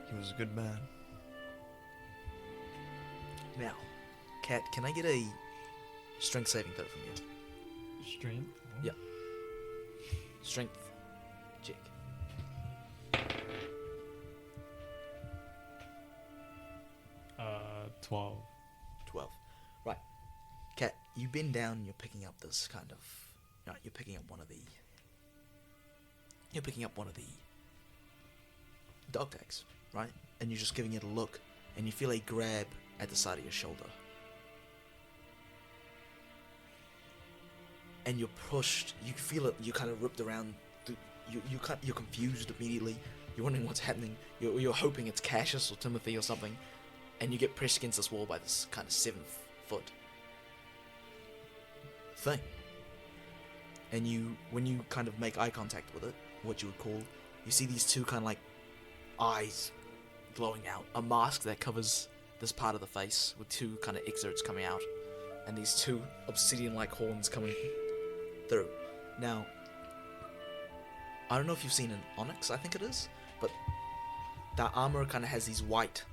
He was a good man. Now, Kat, can I get a strength saving throw from you? Strength. Yeah. Strength check. 12. 12. Right. Kat, you bend down and you're picking up this kind of... Right, you're picking up one of the... You're picking up one of the dog tags, right? And you're just giving it a look, and you feel a grab at the side of your shoulder. And you're pushed, you feel it, you kind of ripped around, you're confused immediately, you're wondering what's happening, you're hoping it's Cassius or Timothy or something, and you get pressed against this wall by this kind of 7-foot thing. And when you kind of make eye contact with it, what you would call, you see these two kind of like eyes glowing out, a mask that covers this part of the face with two kind of excerpts coming out, and these two obsidian-like horns coming through. Now, I don't know if you've seen an onyx, I think it is, but That armor kind of has these white,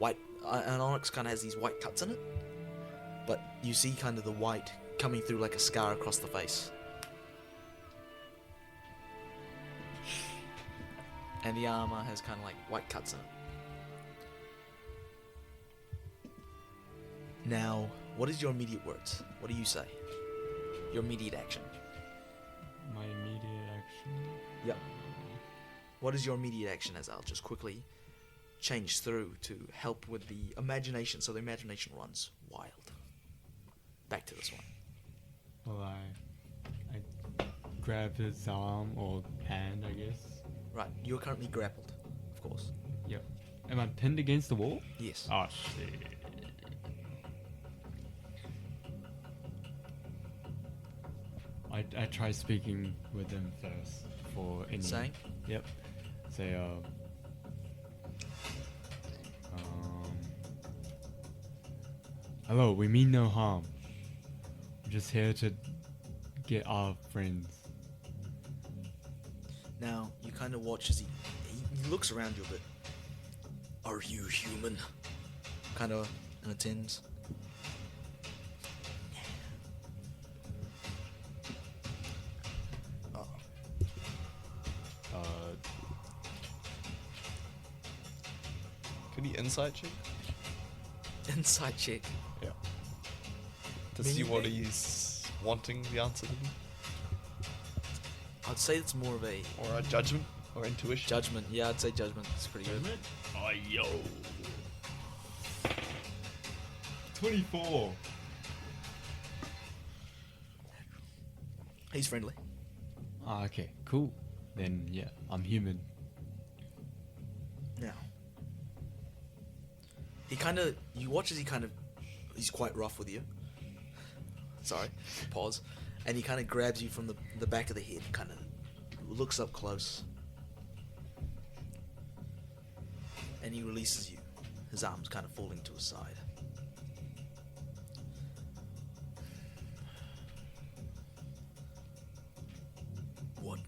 an onyx kind of has these white cuts in it, but you see kind of the white coming through like a scar across the face. And the armor has kind of like white cuts in it. Now, what is your immediate words? What do you say? Your immediate action. My immediate action. Yep. What is your immediate action, as I'll just quickly change through to help with the imagination, so the imagination runs wild. Back to this one. Well, I grab his arm or hand, I guess. Right, you're currently grappled, of course. Yep. Am I pinned against the wall? Yes. Oh shit. I try speaking with him first for any. Saying? Yep. Say hello, we mean no harm. We're just here to get our friends. Now, you kind of watch as he looks around you a bit. Are you human? Kind of in a tins. Could he insight check Inside check. to see what he's wanting the answer to be? I'd say it's more of a Or a judgment? Or intuition? judgment. Yeah, I'd say judgment. It's pretty good. Oh yo. 24. He's friendly. Ah, okay, cool. Then yeah, I'm human. Now, you watch as he's quite rough with you. Sorry, pause. And he kind of grabs you from the back of the head, kind of looks up close. And he releases you, his arms kind of falling to his side. What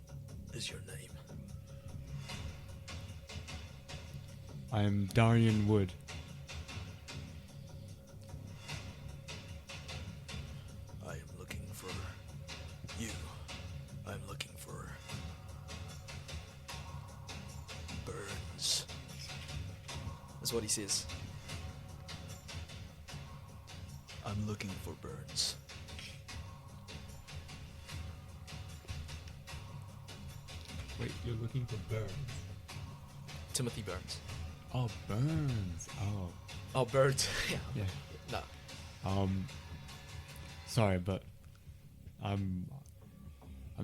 is your name? I am Darien Wood. I am looking for you. I'm looking for Burns. That's what he says. I'm looking for Burns. Wait, you're looking for Burns? Timothy Burns. Oh, Burns. Oh, Oh, Burns. Yeah. yeah. No. Sorry, but I'm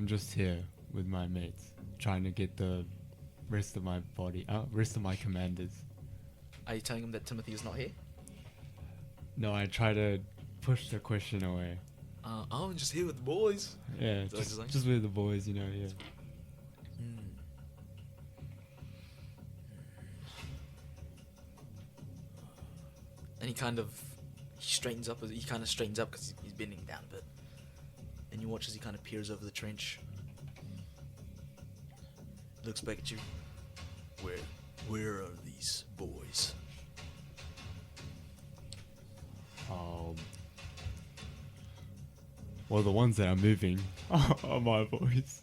just here with my mates, trying to get the rest of my commanders. Are you telling him that Timothy is not here? No, I try to push the question away. I'm just here with the boys. Yeah, Is that what you're saying? just with the boys, you know. Yeah. And he straightens up because he's bending down a bit. And you watch as he kind of peers over the trench. Looks back at you. Where are these boys? Well, the ones that are moving are my boys.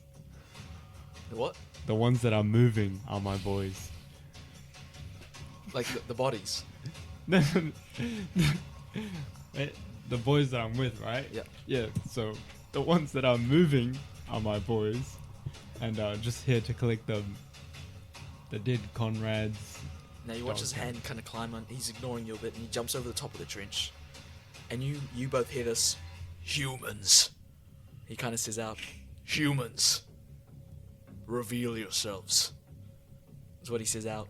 The what? The ones that are moving are my boys. Like the bodies. The boys that I'm with, right? Yeah. Yeah, so the ones that are moving are my boys. And just here to collect the dead comrades. Now you watch his Okay. hand kind of climb on. He's ignoring you a bit, and he jumps over the top of the trench. And you both hear this. Humans. He kind of says out, humans. Reveal yourselves. That's what he says out.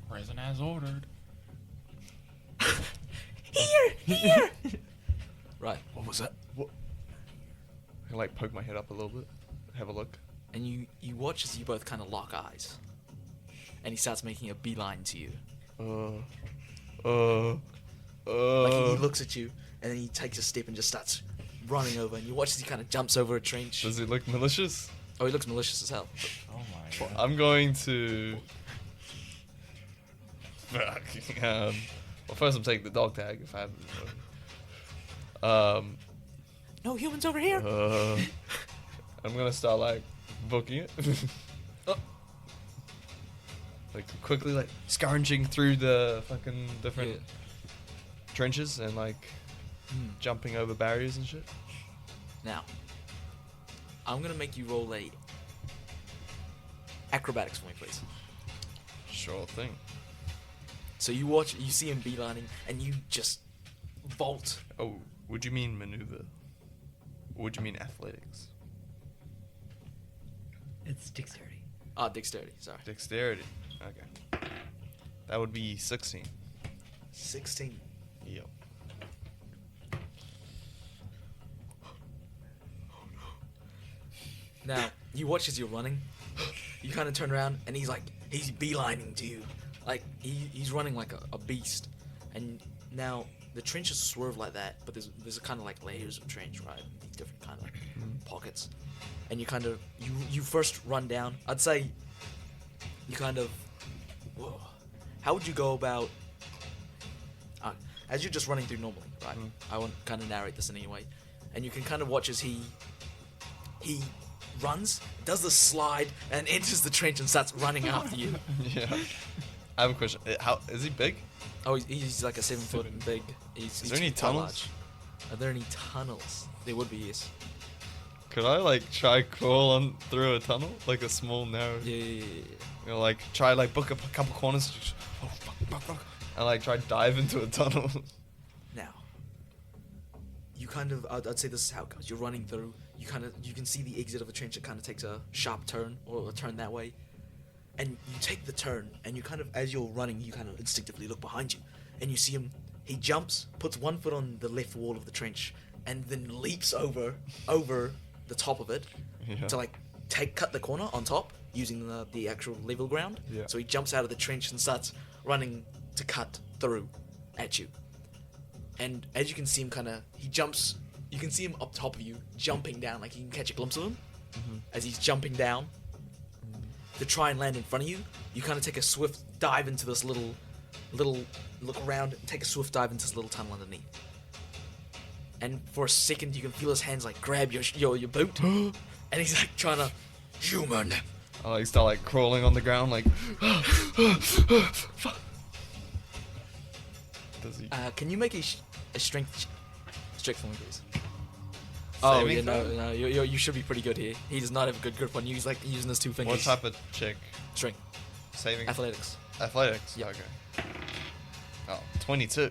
Present as ordered. Here! Right, what was that? I like poke my head up a little bit, have a look. And you watch as you both kind of lock eyes. And he starts making a beeline to you. Like he looks at you, and then he takes a step and just starts running over. And you watch as he kind of jumps over a trench. Does it look malicious? Oh, he looks malicious as hell. Oh my god. I'm going to. Fuck. Well, first I'm taking the dog tag if I have. No humans over here. I'm gonna start like booking it. Oh. Like quickly, like scrounging through the fucking different Yeah. trenches and like jumping over barriers and shit. Now, I'm gonna make you roll a acrobatics for me, please. Sure thing. So you see him beelining, and you just vault. Oh, would you mean maneuver? Or would you mean athletics? It's dexterity. Ah, dexterity. Sorry. Dexterity. Okay. That would be 16. 16. Yep. Now, you watch as you're running. You kind of turn around, and he's beelining to you. Like, he's running like a beast. And now, the trenches swerve like that, but there's a kind of like layers of trench, right? Different kind of pockets. And you kind of, you first run down. I'd say, you kind of, whoa. How would you go about, as you're just running through normally, right? I won't kind of narrate this in any way. And you can kind of watch as he runs, does the slide, and enters the trench and starts running after you. Yeah. I have a question. How is he big? Oh, he's like a 7 foot and big. Is there any tunnels? Are there any tunnels? There would be, yes. Could I like try crawl on through a tunnel, like a small narrow? Yeah. You know, like try like book up a couple corners. Just, oh fuck, and like try dive into a tunnel. Now, you kind of, I'd say this is how it goes. You're running through. You can see the exit of a trench that kind of takes a sharp turn or a turn that way, and you take the turn. And you kind of, as you're running, you kind of instinctively look behind you, and you see him. He jumps, puts one foot on the left wall of the trench, and then leaps over the top of it to like cut the corner on top using the actual level ground. Yeah. So he jumps out of the trench and starts running to cut through at you. And as you can see him he jumps, you can see him up top of you, jumping down, like you can catch a glimpse of him as he's jumping down to try and land in front of you. You kind of take a swift dive into this little look around, and take a swift dive into this little tunnel underneath. And for a second, you can feel his hands like grab your boot, and he's like trying to human. I like start like crawling on the ground, like. Does he? Can you make a strength check for me, please? Oh Saving yeah, throw? no, you should be pretty good here. He does not have a good grip on you. He's like using his 2 fingers. What type of check? Strength, Saving. athletics. Athletics. Yeah. Okay. Oh, 22.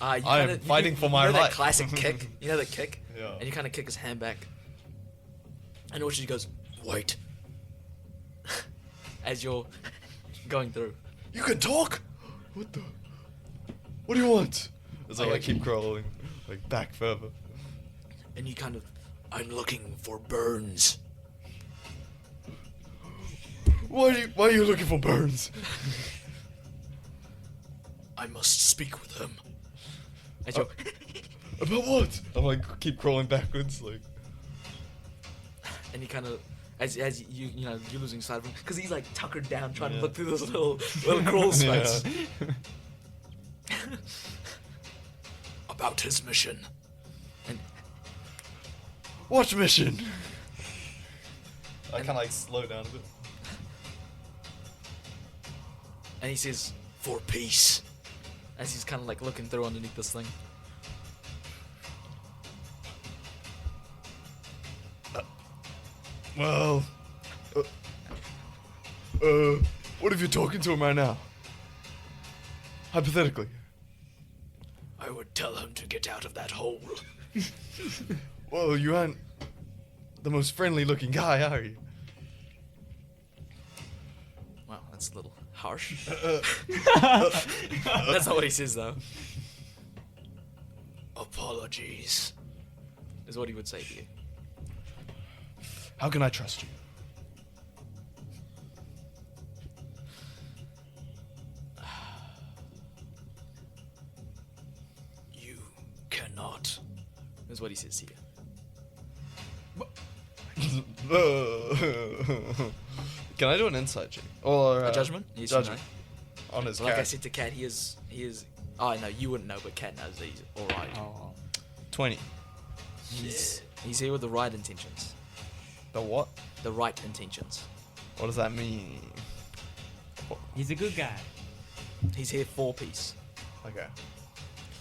I am fighting for my you know life. That classic kick. You know that kick. Yeah. And you kind of kick his hand back. And watch as he goes, wait. As you're going through. You can talk. What the? What do you want? As I like keep crawling, like back further. And you kind of, I'm looking for Burns. Why are you looking for Burns? I must speak with him. As you're, About what? I'm like keep crawling backwards, like. and he kind of, as you're losing sight of him, because he's like tuckered down trying to Yeah. look through this little crawl space. About his mission. And What mission? I kind of like slow down a bit. And he says, for peace. As he's kind of like looking through underneath this thing. Well, what if you're talking to him right now? Hypothetically. I would tell him to get out of that hole. Well, you aren't the most friendly looking guy, are you? Wow, that's a little harsh. That's not what he says, though. Apologies. Is what he would say to you. How can I trust you? You cannot. Is what he says to you. Can I do an insight check or A judgment? Yes, you judgment on his Like I character? said to Cat, he is. Oh no, you wouldn't know, but Cat knows that he's all right. Oh. 20. He's here with the right intentions. The what? The right intentions. What does that mean? He's a good guy. He's here for peace, Okay.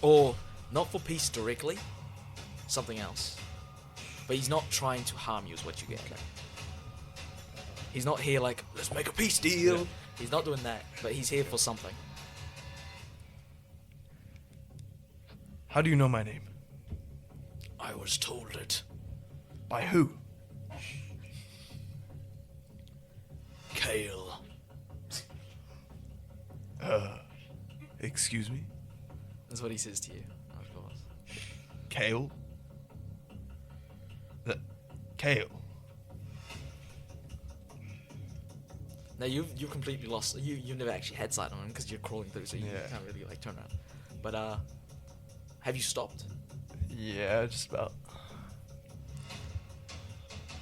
or not for peace directly. Something else. But he's not trying to harm you, is what you get. Okay. He's not here like, let's make a peace deal. Yeah. He's not doing that, but he's here for something. How do you know my name? I was told it. By who? Kale. Excuse me? That's what he says to you, of course. Kale? Kale? Now you've completely lost. You've never actually had sight on him because you're crawling through, so you Yeah. can't really like turn around. But have you stopped? Yeah, just about.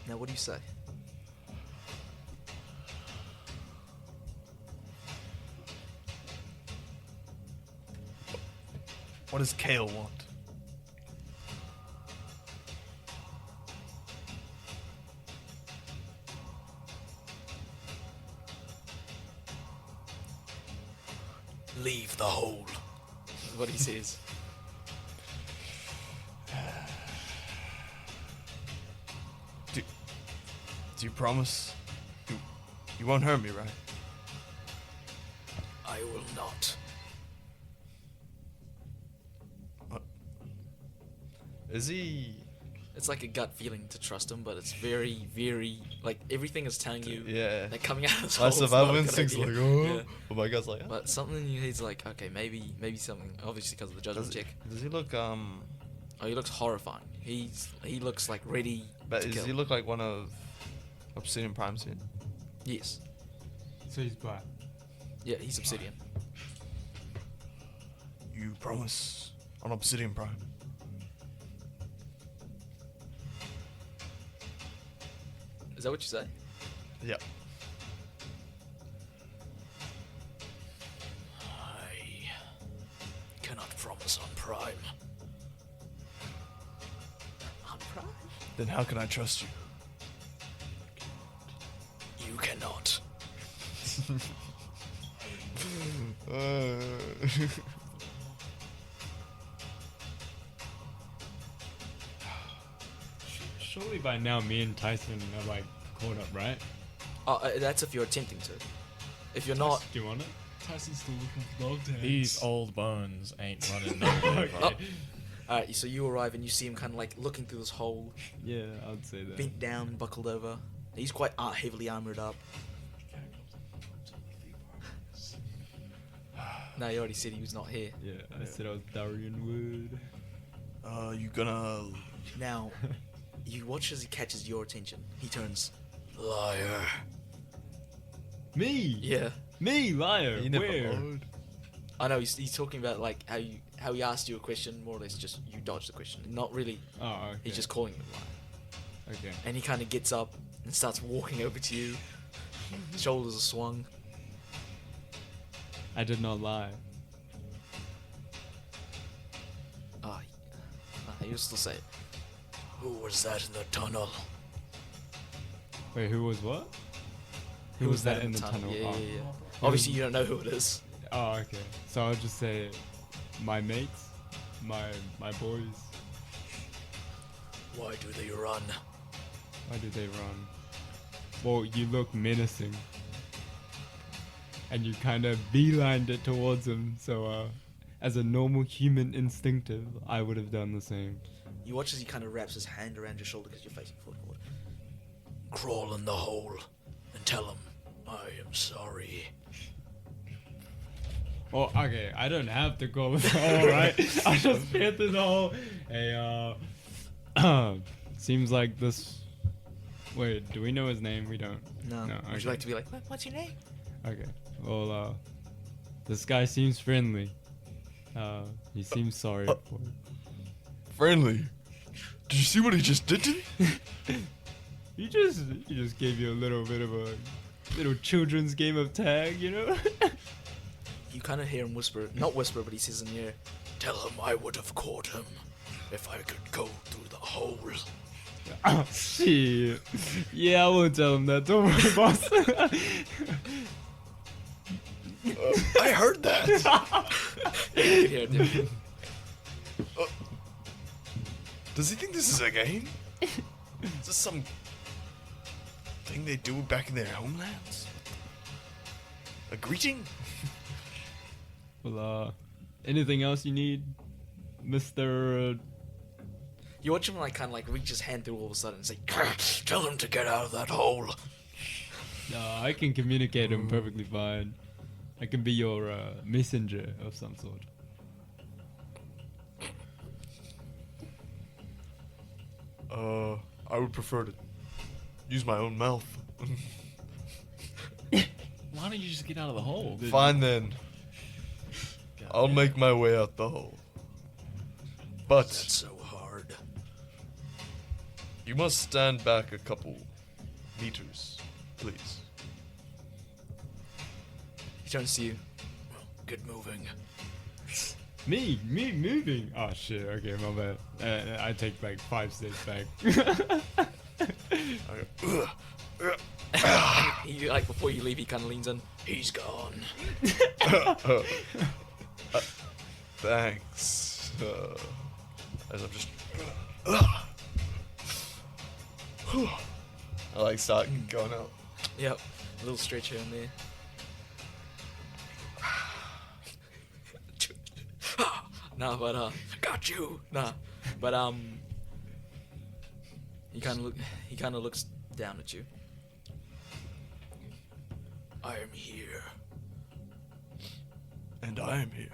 Now what do you say? What does Kale want? Leave the hole. Is what he says. Do you promise? You won't hurt me, right? I will not. Is he? It's like a gut feeling to trust him, but it's very, very like everything is telling you Yeah. that coming out of his My hole is not a survival good instinct's idea. like, oh. Yeah. But my gut's like, But something he's like, okay, maybe something. Obviously because of the judgment check. Does he look Oh, he looks horrifying. He looks like ready But to does kill. he look like one of Obsidian Prime's in? Yes. So he's black. Yeah, he's Obsidian. You promise on Obsidian Prime? Is that what you say? Yeah. I cannot promise on Prime. On Prime? Then how can I trust you? You cannot. Surely by now me and Tyson are like caught up, right? Oh, that's if you're attempting to. If you're not, Do you want it? Tyson's still looking for dog tags. These old bones ain't running nowhere, bro. Okay. alright. So you arrive and you see him kind of like looking through this hole, Yeah, I'd say that. bent down, buckled over. He's quite heavily armored up. No, you already said he was not here. Yeah, I said I was Darian Wood. You gonna? Now, you watch as he catches your attention. He turns, liar. Me? Yeah. Me, liar. You never Where? lied. I know he's talking about like how he asked you a question, more or less just you dodged the question. Not really. Oh, okay. He's just calling you a liar. Okay. And he kind of gets up and starts walking over to you. Shoulders are swung. I did not lie. He'll still say, who was that in the tunnel? Wait, who was what? Who was that in the tunnel? Yeah, Oh. yeah, yeah. Obviously, you don't know who it is. Oh, okay. So I'll just say my mates, my boys. Why do they run? Why do they run? Well, you look menacing. And you kind of beelined it towards them, so as a normal human instinctive, I would have done the same. You watch as he kind of wraps his hand around your shoulder because you're facing forward. Crawl in the hole and tell him I am sorry. Oh, okay, I don't have to go with the hole, right? I just fit through the hole. Hey, seems like this... Wait, do we know his name? We don't. No. No, Would okay. you like to be like, what's your name? Okay. Well, this guy seems friendly. He seems sorry for it. Friendly. Did you see what he just did to me? He just gave you a little bit of a little children's game of tag, you know? You kind of hear him whisper, not whisper, but he says in your ear, "Tell him I would have caught him if I could go through the hole." Oh, shit. Yeah, I won't tell him that. Don't worry, boss. I heard that. Yeah, you can hear it, dude. Does he think this is a game? Is this some thing they do back in their homelands? A greeting? Well, anything else you need, Mr. You watch him like kind of like reach his hand through all of a sudden and say, "Tell him to get out of that hole." No, I can communicate him perfectly fine. I can be your messenger of some sort. I would prefer to use my own mouth. Why don't you just get out of the hole? Fine then. I'll make my way out the hole. But That's so hard. you must stand back a couple meters, please. He turns to you. Well, get moving. Me moving. Oh shit. Okay, my bad. I take like 5 steps back. He like before you leave, he kind of leans in. He's gone. Thanks. As I'm just. I like start going out. Yep, a little stretch here and there. No, but got you. Nah, but he kind of looks down at you. I am here And I am here.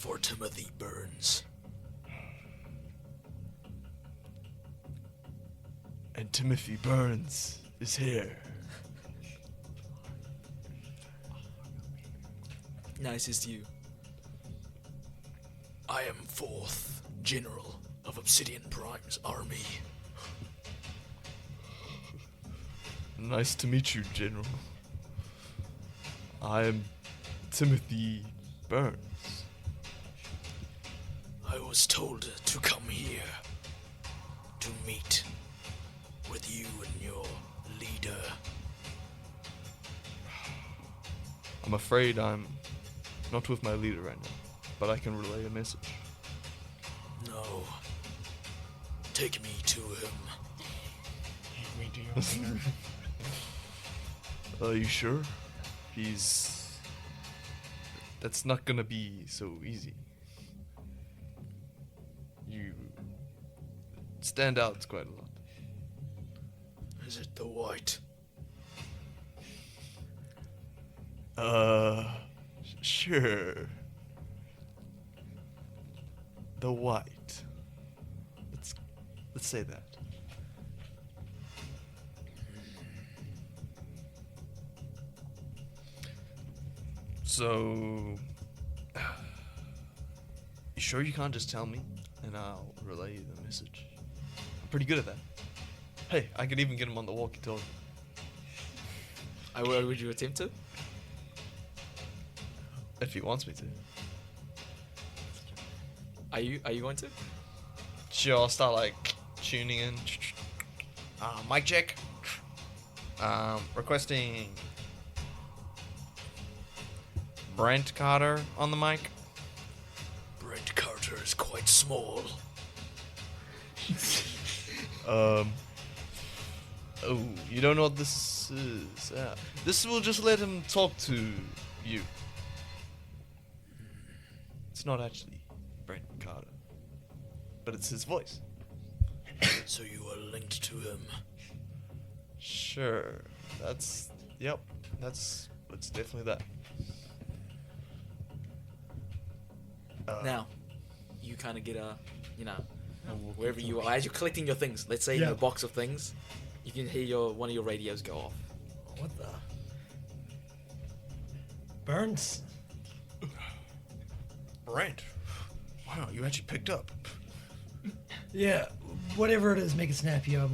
for Timothy Burns. And Timothy Burns is here. Nicest to you. I am 4th General of Obsidian Prime's army. Nice to meet you, General. I am Timothy Burns. I was told to come here to meet with you and your leader. I'm afraid I'm not with my leader right now, but I can relay a message. No. Take me to him. Are you sure? That's not gonna be so easy. You stand out quite a lot. Is it the white? Sure. The white. Let's say that. So, you sure you can't just tell me, and I'll relay the message? I'm pretty good at that. Hey, I could even get him on the walkie-talkie. Would you attempt to? If he wants me to. Are you going to? Sure, I'll start like tuning in. Mic check. Requesting Brent Carter on the mic. Brent Carter is quite small. Oh, you don't know what this is. This will just let him talk to you. It's not actually Brent Carter, but it's his voice. So you are linked to him. Sure, it's definitely that. Now, you kind of get wherever you are, as you're collecting your things. Let's say in your box of things, you can hear one of your radios go off. What the? Burns? Brent, wow, you actually picked up. Yeah, whatever it is, make it snappy. I'm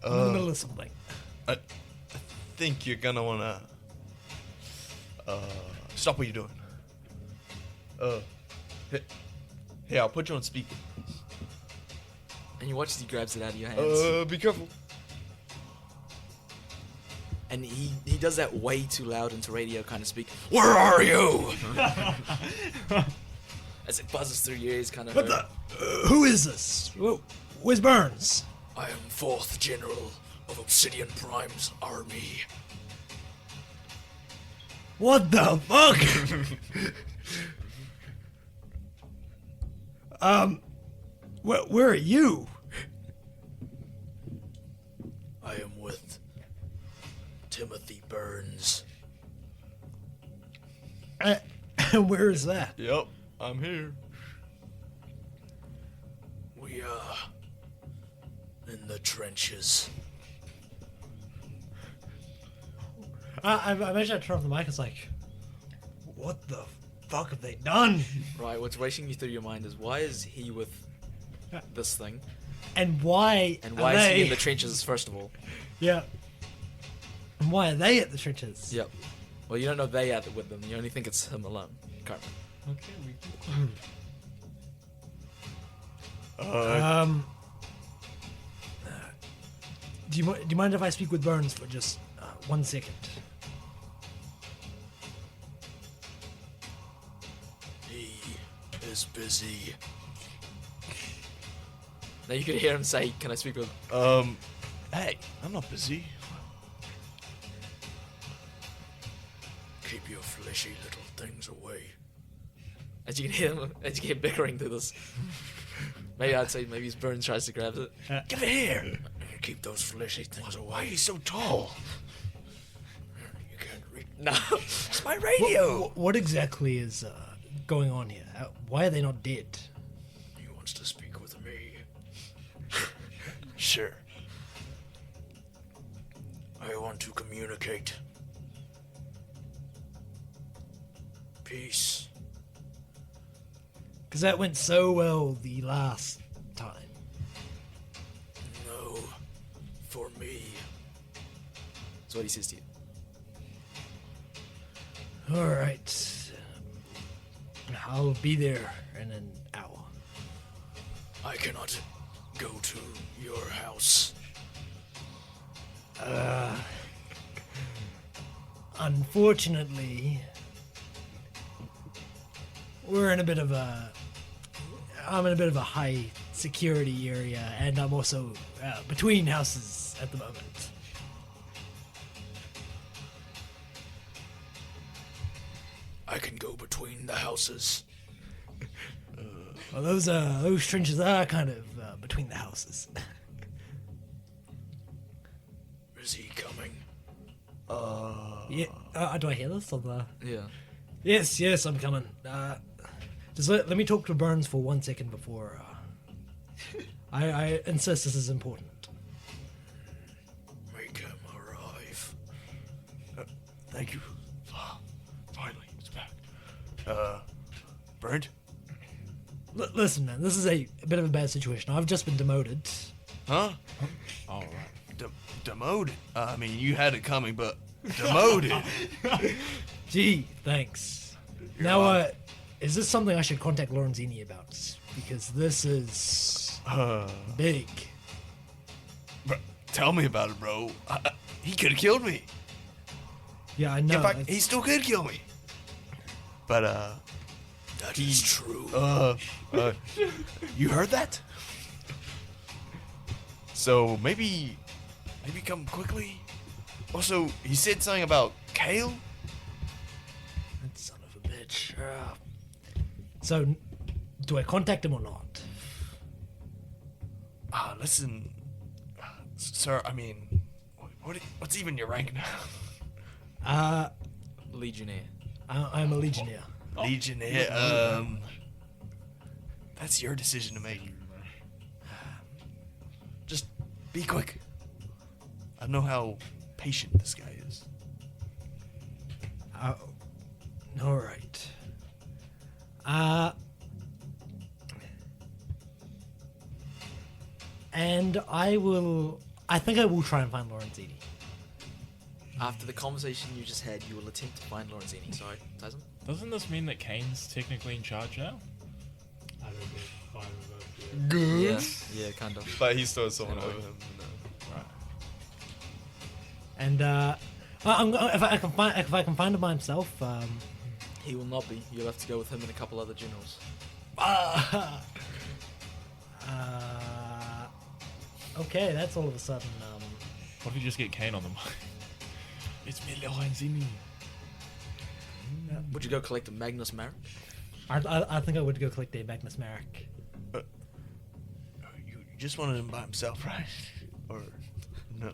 I'm in the middle of something. I think you're gonna wanna stop what you're doing. Hey, I'll put you on speaker. And you watch as he grabs it out of your hands. Be careful. And he does that way too loud into radio kind of speak. Where are you? As it buzzes through your ears, kind of. What the? Who is this? Where's Burns? I am 4th General of Obsidian Prime's army. What the fuck? Where are you? I am with Timothy Burns. Where is that? Yep, I'm here. We are in the trenches. I imagine I turn off the mic. It's like, what the fuck have they done? Right, what's racing you through your mind is why is he with this thing? And why? And are why is they... he in the trenches, first of all? Yeah. And why are they at the trenches? Yep. Well, you don't know they are with them. You only think it's him alone, currently. Okay, we can. Do you mind if I speak with Burns for just 1 second? He is busy. Now you can hear him say, "Can I speak with?" Hey, I'm not busy. Keep your fleshy little things away. As you can hear him, as you can hear bickering through this. Maybe I'd say maybe his Burns tries to grab it. Give it here. Keep those fleshy things away. Why are you so tall? You can't read. No, it's my radio. What exactly is going on here? Why are they not dead? He wants to speak with me. Sure. I want to communicate. Peace. Because that went so well the last time. No, for me. That's what he says to you. Alright. I'll be there in an hour. I cannot go to your house. Unfortunately, I'm in a bit of a high security area, and I'm also between houses at the moment. I can go between the houses. Well, those trenches are kind of between the houses. Is he coming? Yeah. Do I hear this? Yeah. Yes, I'm coming. Just let me talk to Burns for 1 second before. I insist this is important. Make him arrive. Thank you. Finally, it's back. Brent? Listen, man, this is a bit of a bad situation. I've just been demoted. Huh? All right. Demoted? I mean, you had it coming, but demoted. Gee, thanks. Now, is this something I should contact Lorenzini about? Because this is big. Bro, tell me about it, bro. He could have killed me. Yeah, I know. In fact, he still could kill me. But, That is true. you heard that? So maybe come quickly. Also, he said something about Kale. That son of a bitch. So, do I contact him or not? Listen, sir. I mean, what's even your rank now? Legionnaire. I'm a legionnaire. Legionnaire. That's your decision to make. Just be quick. I know how patient this guy is. All right. And I will I think I will try and find Lorenzini. After the conversation you just had, you will attempt to find Lorenzini. Sorry, Tyson? Doesn't this mean that Kane's technically in charge now? I don't get fine with that. Yeah, kind of. But he still has someone Anyway. over him. Right. And if I can find him by himself, He will not be. You'll have to go with him and a couple other generals. okay, that's all of a sudden. What if you just get Kayn on the mic? It's me, Lorenzini. Would you go collect a Magnus Marik? I think I would go collect a Magnus Marik. You just wanted him by himself, right? Or no?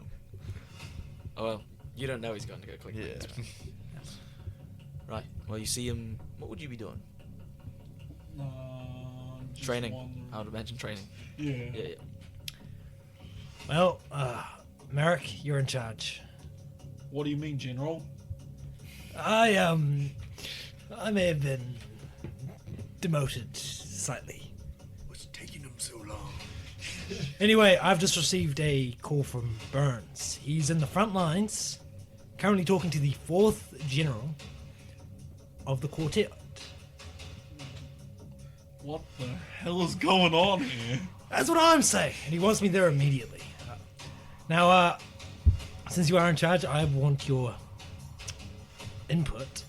Oh well, you don't know he's going to go collect Yeah. Magnus Marik. Right. Well, you see him. What would you be doing? Just Training. wondering. I would imagine training. Yeah. Yeah. Well, Marik, you're in charge. What do you mean, General? I may have been demoted slightly. What's taking him so long? Anyway, I've just received a call from Burns. He's in the front lines, currently talking to the 4th General of the Quartet. What the hell is going on here? That's what I'm saying, and he wants me there immediately. Now, since you are in charge, I want your input.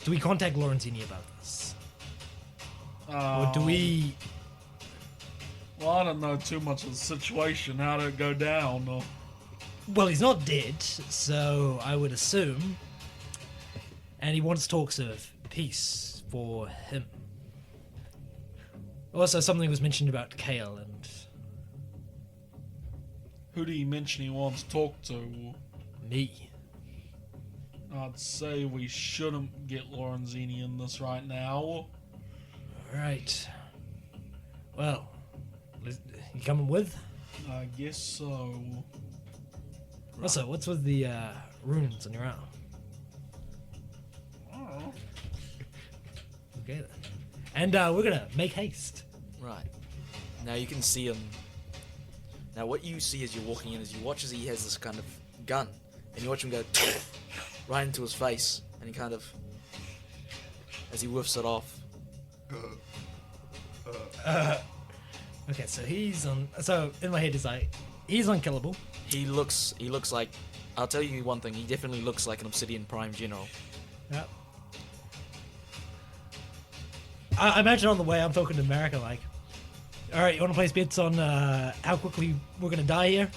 Do we contact Lorenzini about this? Or do we... Well, I don't know too much of the situation. How did it go down? Well, he's not dead, so I would assume. And he wants talks of peace for him. Also, something was mentioned about Kale and... Who do you mention he wants to talk to? me. I'd say we shouldn't get Lorenzini in this right now. Alright. Well, you coming with? I guess so. Also, what's with the runes on your arm? I don't know. Okay then. And we're gonna make haste. Right. Now you can see him. Now what you see as you're walking in is you watch as he has this kind of gun, and you watch him go right into his face, and he kind of, as he whiffs it off. Okay, so he's on. So in my head is like, he's unkillable. He looks like, I'll tell you one thing, he definitely looks like an Obsidian Prime General. Yep. I imagine on the way I'm talking to America like, all right, you want to place bets on how quickly we're gonna die here?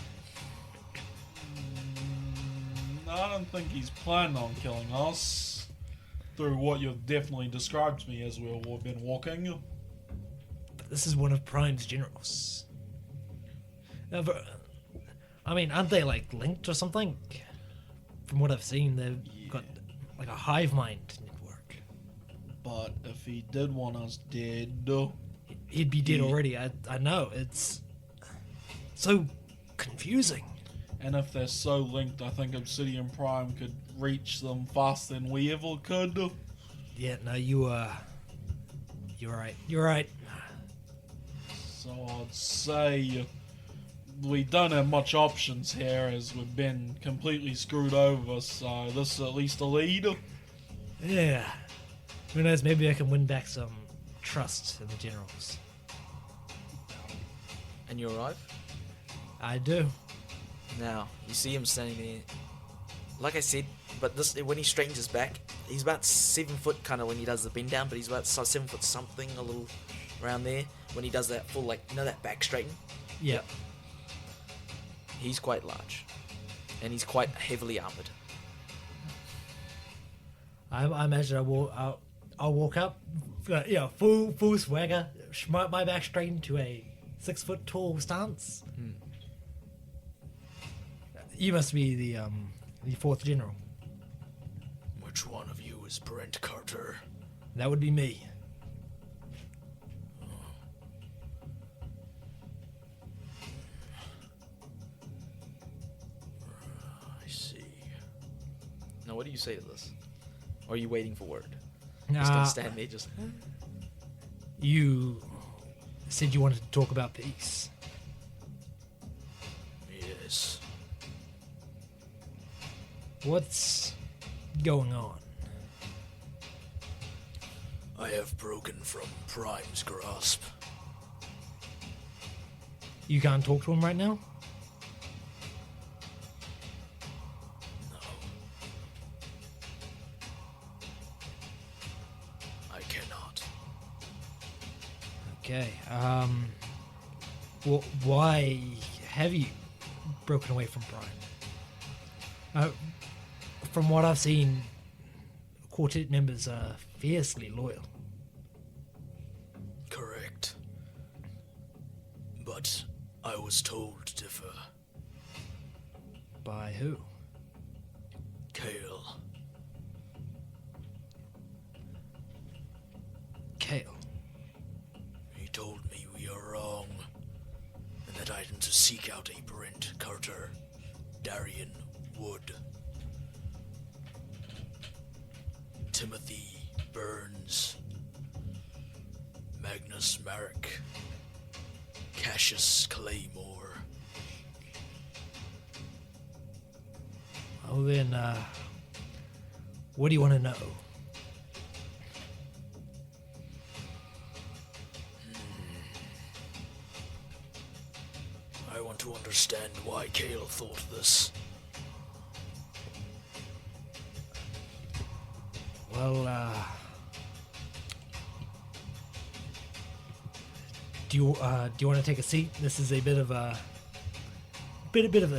I don't think he's planning on killing us. Through what you've definitely described to me as we've been walking. But this is one of Prime's generals. I mean, aren't they like linked or something? From what I've seen, they've got like a hive mind network. But if he did want us dead, He'd be dead already. I know. It's so confusing. and if they're so linked, I think Obsidian Prime could reach them faster than we ever could. Yeah, no, you're right. You're right. So I'd say we don't have much options here as we've been completely screwed over, so this is at least a lead. Yeah. Who knows? Maybe I can win back some trust in the generals. And you arrive. I do. Now you see him standing there. Like I said, but this when he straightens his back, he's about 7 foot kind of when he does the bend down, but he's about 7 foot something, a little around there when he does that full, like, you know, that back straighten. Yeah. He's quite large, and he's quite heavily armored. I imagine I'll walk up, full swagger, schmart my back straight into a 6 foot tall stance. You must be the 4th general. Which one of you is Brent Carter? That would be me. I see. Now, what do you say to this? Or are you waiting for word? Just Nah, gonna stand there, just. you said you wanted to talk about peace. Yes. What's going on? I have broken from Prime's grasp. You can't talk to him right now? No. I cannot. Okay. Why have you broken away from Prime? From what I've seen, Quartet members are fiercely loyal. Correct. But I was told to differ. By who? Kale. Kale. He told me we are wrong, and that I am to seek out a Brent Carter, Darien Wood, Timothy Burns, Magnus Marik, Cassius Claymore. Oh, then, what do you want to know? I want to understand why Kale thought this. Well, do you want to take a seat? This is a bit of a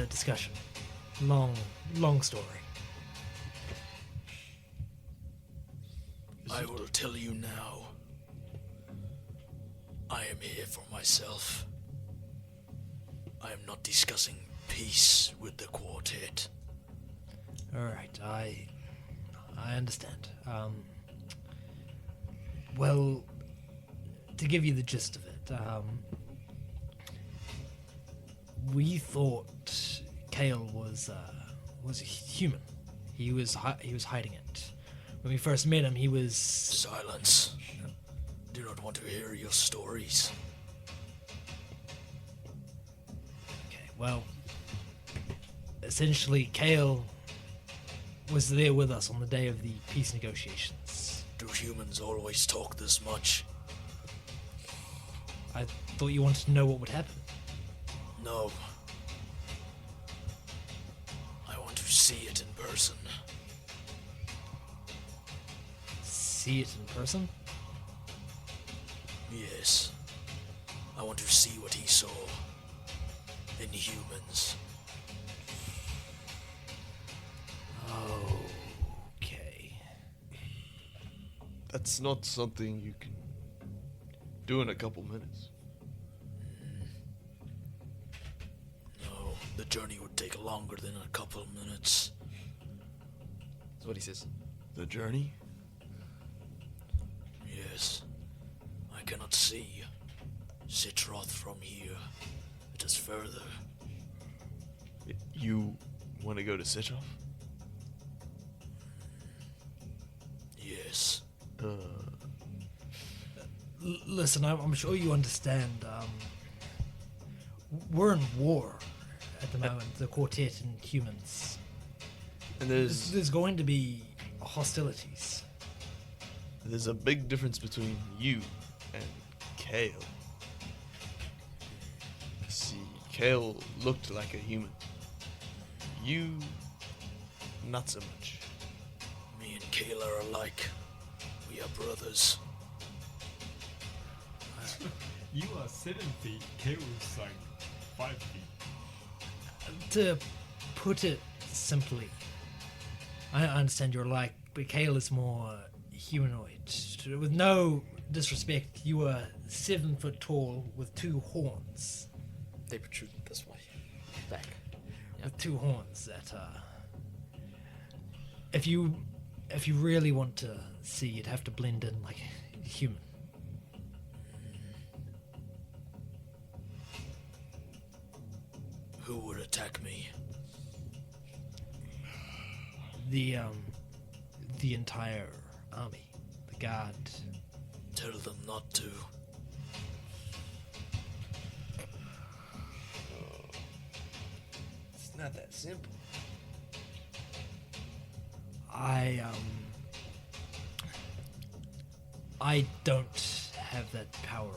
discussion. Long story. I will tell you now. I am here for myself. I am not discussing peace with the quartet. All right, I understand. Well, to give you the gist of it, we thought Kale was a human. He was hiding it. When we first met him, he was... Silence. Do not want to hear your stories. Okay, well, essentially, Kale was there with us on the day of the peace negotiations. Do humans always talk this much? I thought you wanted to know what would happen. No. I want to see it in person. See it in person? Yes. I want to see what he saw in humans. Okay. That's not something you can do in a couple minutes. No, the journey would take longer than a couple minutes. That's what he says. The journey? Yes. I cannot see Setroth from here. It is further. You want to go to Setroth? Yes. Listen, I'm sure you understand. We're in war at the moment, the Quartet and humans. And There's going to be hostilities. there's a big difference between you and Kale. See, Kale looked like a human. You, not so much. Me and Kayla are alike. We are brothers. You are 7 feet. Kale's like 5 feet. To put it simply, I understand you're alike, but Kale is more humanoid. With no disrespect, you are 7 foot tall with 2 horns. They protrude this way. Back. With 2 horns that if you really want to see, you'd have to blend in like a human. Who would attack me? The entire army, the guard. Tell them not to. not that simple. I don't have that power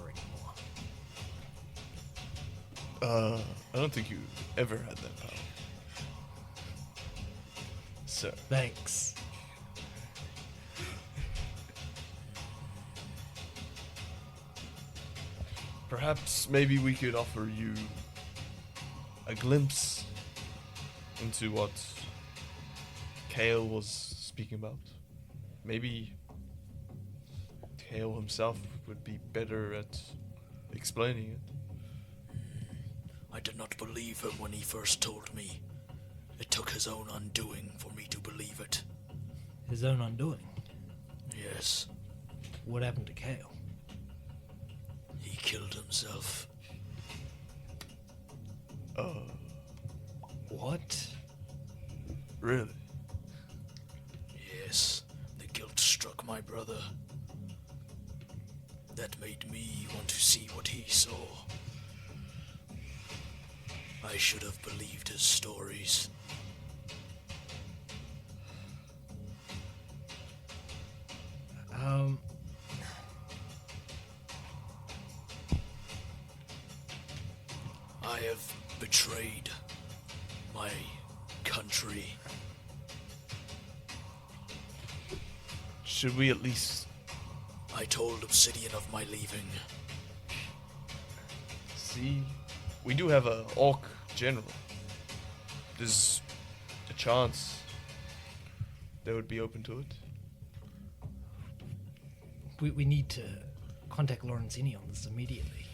anymore. I don't think you ever had that power. Sir. Thanks. Perhaps maybe we could offer you a glimpse into what Kale was speaking about. Maybe Kale himself would be better at explaining it. I did not believe him when he first told me. It took his own undoing for me to believe it. His own undoing. Yes, What happened to Kale? he killed himself. What? Really? Yes, the guilt struck my brother. That made me want to see what he saw. I should have believed his stories. I have betrayed my country. Should we at least I told Obsidian of my leaving. see? We do have a orc general. There's a chance they would be open to it. We need to contact Lorenzini on this immediately.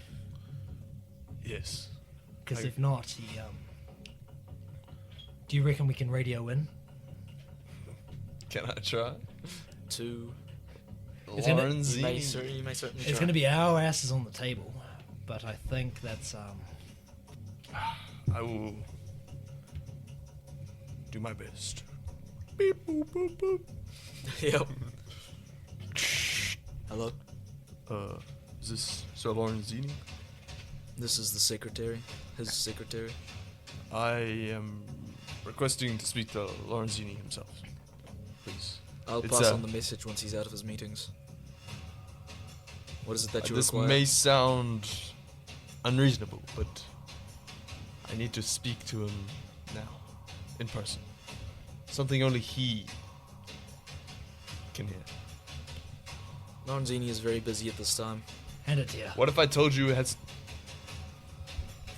Yes. Because I- if not, he, do you reckon we can radio in? Can I try? To It's gonna- Lorenzini. you may certainly It's try. going to be our asses on the table, but I think that's, I will do my best. Beep boop boop boop. Yep. Hello? Is this Sir Lorenzini? This is the secretary. His secretary. I am requesting to speak to Lorenzini himself. Please. I'll It's, pass on the message once he's out of his meetings. What is it that you this require? may sound unreasonable, but I need to speak to him now, in person. Something only he can hear. Lorenzini is very busy at this time. hand it here. What if I told you it has...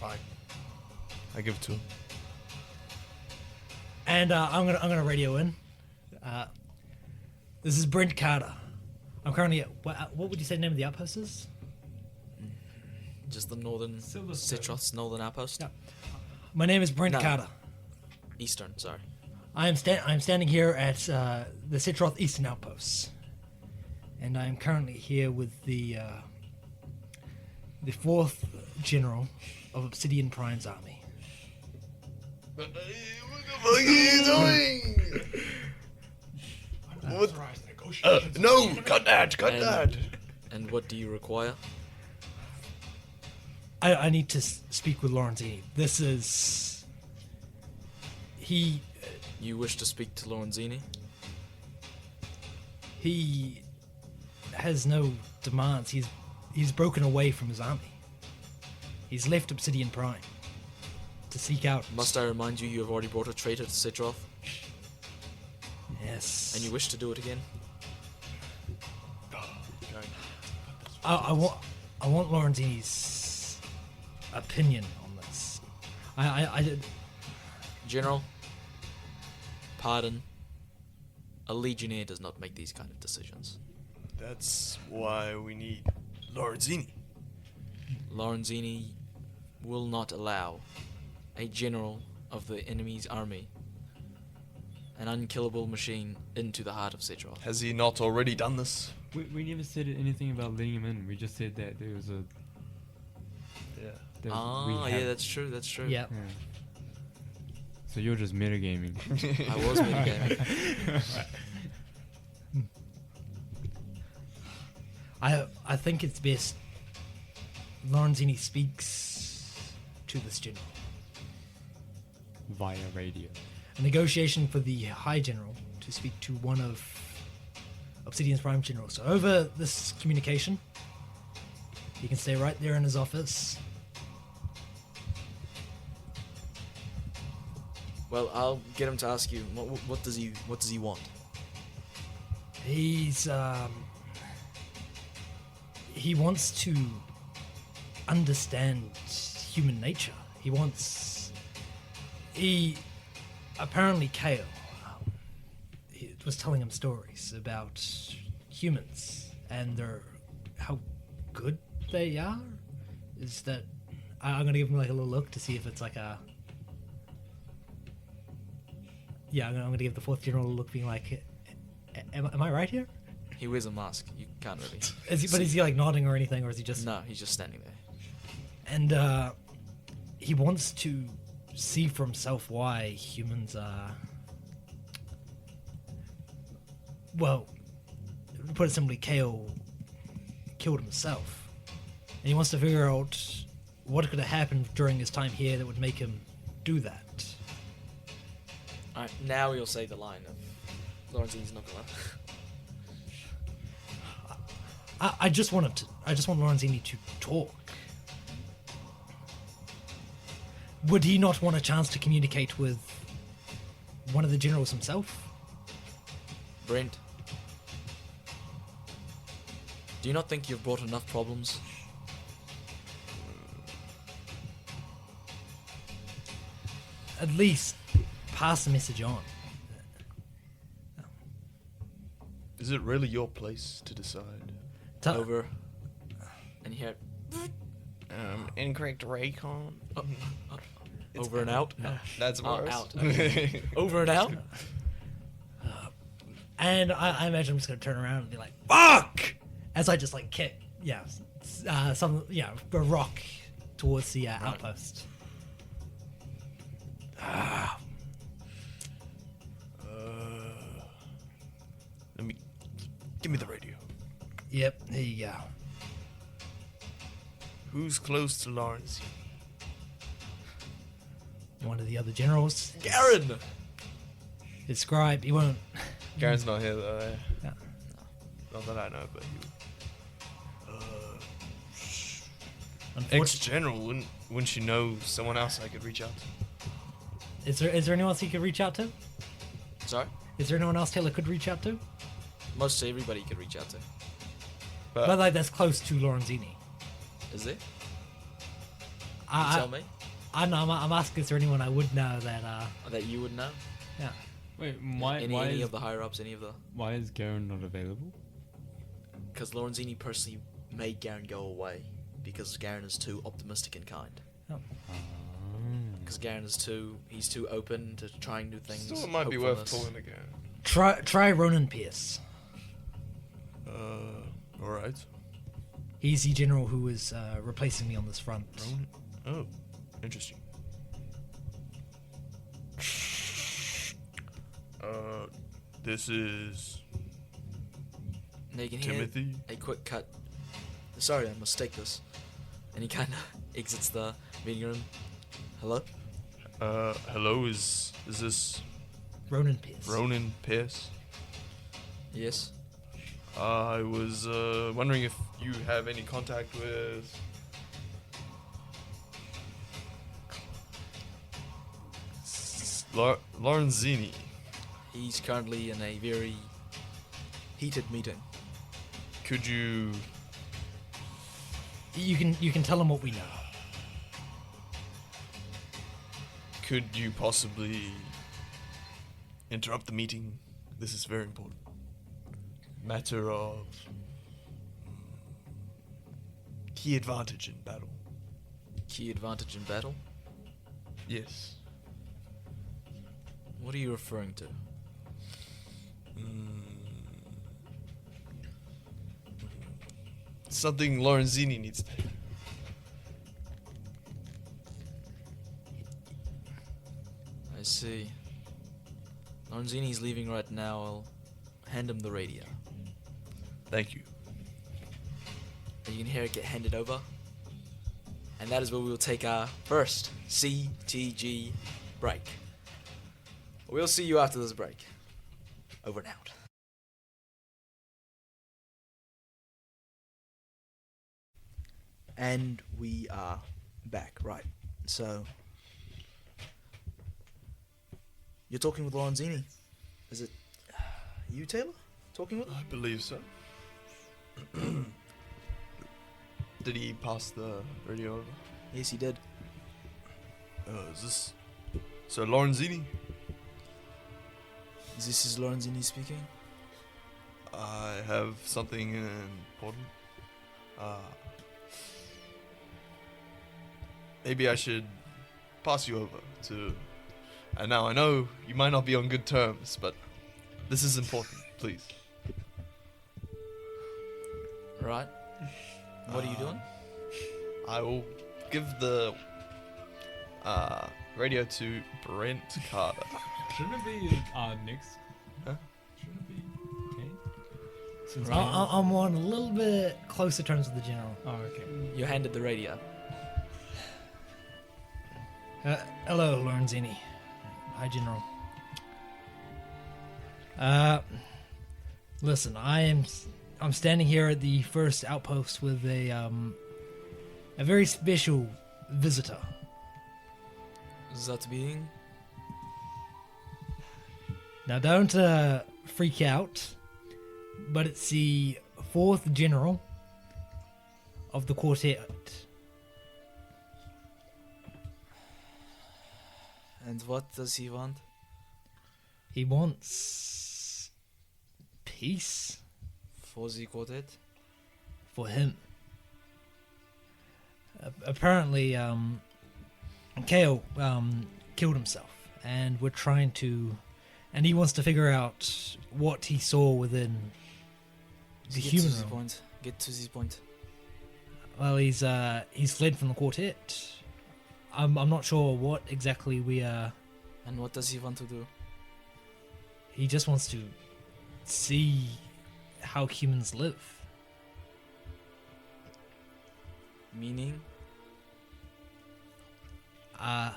Fine. I give it to him. And I'm gonna radio in. This is Brent Carter. I'm currently at what would you say the name of the outpost is? Just the northern Silver Setroth's northern outpost. Yeah. My name is Brent No. Carter. Eastern, sorry. I'm standing here at the Setroth Eastern Outpost, and I am currently here with the 4th General of Obsidian Prime's army. What the fuck are you doing? What? No! Cut that! Cut And- that! And what do you require? I need to speak with Lorenzini. This is he You wish to speak to Lorenzini? he has no demands. He's broken away from his army. He's left Obsidian Prime to seek out. Must I remind you, you have already brought a traitor to Setroth, Yes. and you wish to do it again? I want Lorenzini's opinion on this. I did. General, pardon. A legionnaire does not make these kind of decisions. That's why we need Lorenzini. Lorenzini will not allow a general of the enemy's army, an unkillable machine, into the heart of Setroth. Has he not already done this? We never said anything about letting him in. We just said that there was a. Yeah. That Ah, we yeah, have- that's true, that's true. Yeah. Yeah. So you're just metagaming. I was metagaming. I think it's best Lorenzini speaks to this general. via radio. A negotiation for the High General to speak to one of Obsidian's Prime Generals. So over this communication, he can stay right there in his office. Well, I'll get him to ask you. What does he want? He wants to understand human nature. Apparently Kale he was telling him stories about humans and how good they are. Is that I'm gonna give him like a little look to see if it's like a I'm gonna give the fourth general a look, being like, am I right here? He wears a mask. You can't really. Is he like nodding or anything, or is he just? No, he's just standing there. And he wants to see for himself why humans are. Well, to put it simply, Kale killed himself, and he wants to figure out what could have happened during his time here that would make him do that. Alright, now he'll say the line of Lorenzini's not gonna. I just want Lorenzini to talk. Would he not want a chance to communicate with one of the generals himself? Brent, do you not think you've brought enough problems? At least pass the message on. Is it really your place to decide? Over. And you hear Incorrect Raycon. over and out? No, that's worse. Out. Okay. Over and out? And I imagine I'm just gonna turn around and be like, "Fuck!" as I just like kick, a rock towards the outpost. Give me the radio. Yep, there you go. Who's close to Lawrence? One of the other generals. Garen! His scribe. He won't. Garen's not here though. Eh? Yeah. Not that I know, but he. Unfortunately, Ex-general, wouldn't you know someone else I could reach out to? is there anyone else he could reach out to? Sorry? Is there anyone else Taylor could reach out to? Most everybody you could reach out to. But like that's close to Lorenzini. Is there? You tell me. I'm asking, is there anyone I would know that? That you would know? Yeah. Wait, why Any is, of the higher ups, any of the. why is Garen not available? Because Lorenzini personally made Garen go away. Because Garen is too optimistic and kind. Because Garen is he's too open to trying new things. Still, it might be worth hopefulness. pulling again. Try Ronan Pierce. Alright. He's the general who is replacing me on this front. Oh, interesting. This is Now you can hear Timothy. a quick cut. Sorry, I mistake this. And he kind of exits the meeting room. Hello? Hello, is this Ronan Pierce. Ronan Pierce? Yes? I was wondering if you have any contact with Lorenzini. He's currently in a very heated meeting. Could you... You can tell him what we know. Could you possibly interrupt the meeting? This is very important. Matter of key advantage in battle. Key advantage in battle? Yes. What are you referring to? Something Lorenzini needs to hear. I see. Lorenzini's leaving right now. I'll hand him the radio. Thank you. And you can hear it get handed over. And that is where we will take our first CTG break. We'll see you after this break. Over and out. And we are back, right? So, you're talking with Lorenzini. Is it you, Taylor? Talking with him? I believe so. Did he pass the radio over? Yes, he did. Is this Sir Lorenzini? This is Lorenzini speaking. I have something important. Maybe I should pass you over to... And now I know you might not be on good terms, but this is important, please. Right. What are you doing? I will give the radio to Brent Carter. Shouldn't it be next? Huh? Shouldn't it be Kayn? Since I'm on a little bit closer terms with the general. Oh, okay. You're handed the radio. Hello, Lorenzini. Hi, General. Listen, I'm standing here at the first outpost with a very special visitor. That being? Now, don't freak out, but it's the 4th General of the Quartet. And what does he want? He wants peace For the quartet? for him. Apparently, Kayn killed himself, and we're trying to... And he wants to figure out what he saw within the Get human to the realm. point. Get to the point. Well, he's fled from the quartet. I'm not sure what exactly we are... And what does he want to do? He just wants to see how humans live. Meaning? I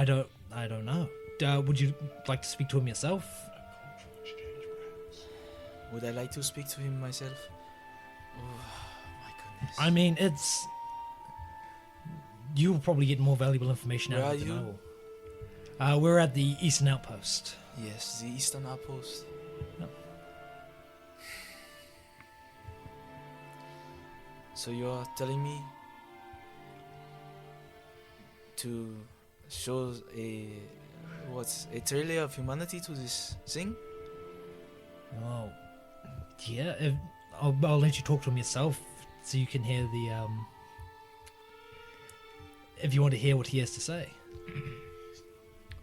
don't know. Would you like to speak to him yourself? Would I like to speak to him myself? Oh, my goodness. I mean, it's... You'll probably get more valuable information Where out are of it than you? I will. We're at the Eastern Outpost. Yes, the Eastern Outpost. Yep. So you're telling me to show a trailer of humanity to this thing? Well, yeah. I'll let you talk to him yourself, so you can hear the if you want to hear what he has to say.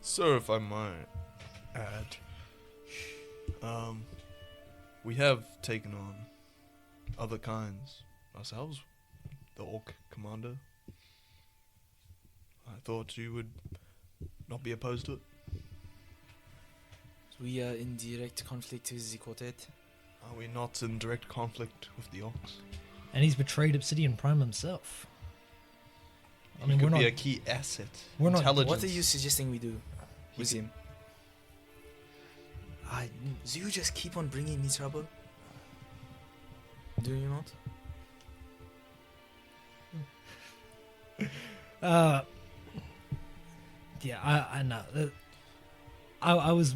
Sir, if I might add, we have taken on other kinds ourselves, the Orc Commander. I thought you would not be opposed to it. We are in direct conflict with the quartet. Are we not in direct conflict with the Orcs? And he's betrayed Obsidian Prime himself. I mean, He we're could not. be a key asset. we're not- Intelligence. What are you suggesting we do He with could- him? Do you just keep on bringing me trouble? Do you not? Yeah, I know. I was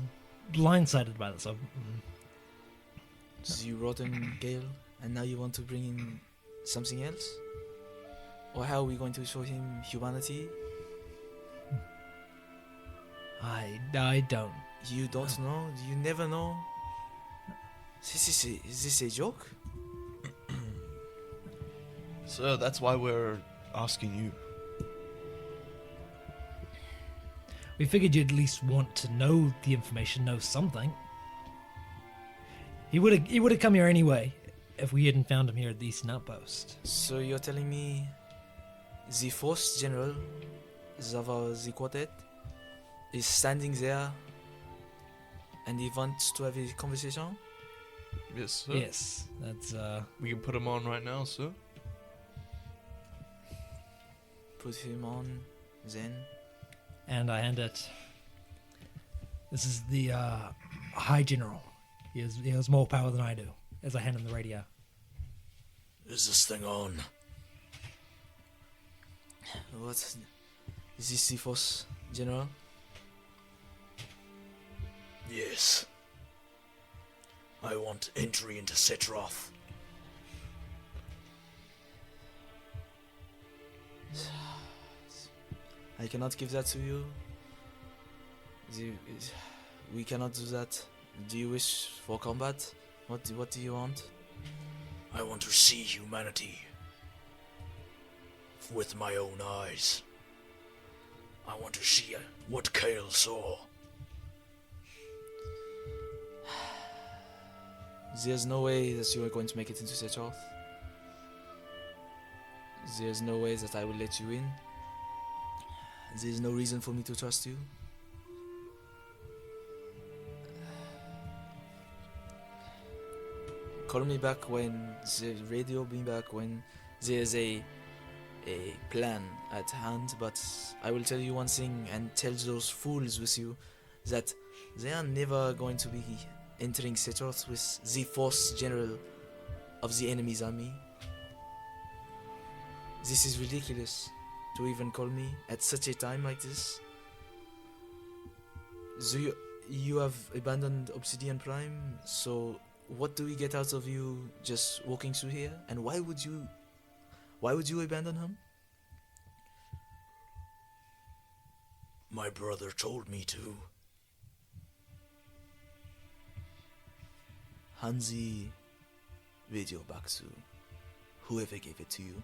blindsided by this. So you brought in Gale, and now you want to bring in something else? Or how are we going to show him humanity? I don't. You don't know? You never know? Is this a joke? Sir, that's why we're asking you. We figured you'd at least want to know the information, know something. He would have come here anyway if we hadn't found him here at the Eastern Outpost. So you're telling me the first general of the quartet is standing there and he wants to have a conversation? Yes, sir. Yes, that's We can put him on right now, sir. Put him on, then. And I hand it. This is the High General. He has more power than I do. As I hand him the radio. Is this thing on? What? Is this the Force, General? Yes. I want entry into Setroth. I cannot give that to you. We cannot do that. Do you wish for combat? What do you want? I want to see humanity with my own eyes. I want to see what Kayn saw. There's no way that you are going to make it into Setroth. There's no way that I will let you in. There's no reason for me to trust you. Call me back when the radio be back when there's a plan at hand, but I will tell you one thing and tell those fools with you that they are never going to be entering Setroth with the Force General of the enemy's army. This is ridiculous to even call me at such a time like this. So you have abandoned Obsidian Prime, so what do we get out of you just walking through here? And why would you abandon him? My brother told me to. Hansi video Baksu. Whoever gave it to you.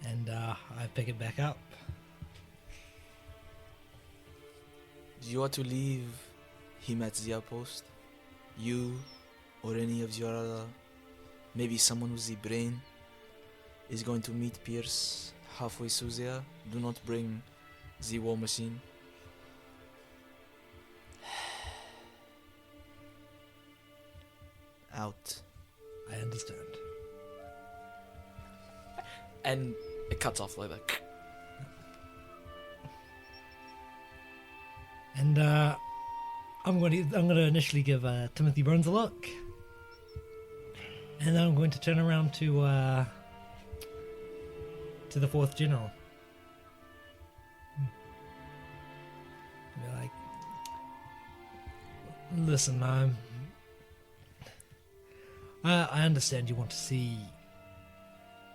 And I pick it back up. Do you want to leave him at the outpost? You or any of your other, maybe someone with the brain, is going to meet Pierce halfway through there. Do not bring the war machine. Out. I understand. And it cuts off like that. And I'm going to initially give Timothy Burns a look, and then I'm going to turn around to the fourth general. Be like, listen, I understand you want to see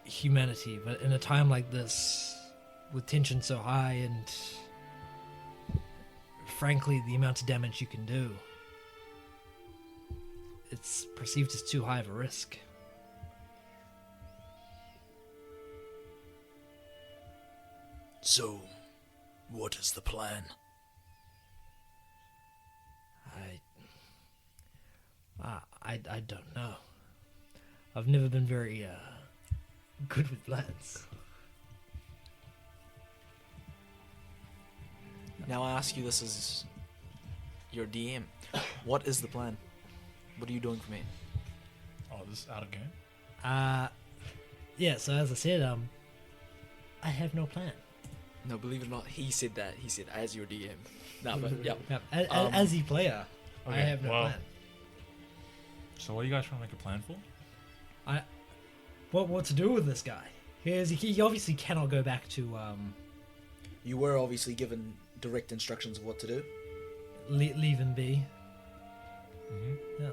humanity, but in a time like this, with tension so high and frankly the amount of damage you can do, it's perceived as too high of a risk. So, what is the plan? I don't know. I've never been very good with plans. Now I ask you this as your DM. What is the plan? What are you doing for me? Oh, this is out of game? Yeah, so as I said, I have no plan. No, believe it or not, he said that. He said, as your DM. No, but, yeah. Yep. As a player, I Okay, have no well, plan. So what are you guys trying to make a plan for? What to do with this guy? He obviously cannot go back to You were obviously given direct instructions of what to do. leave him be. Mm-hmm. Yeah.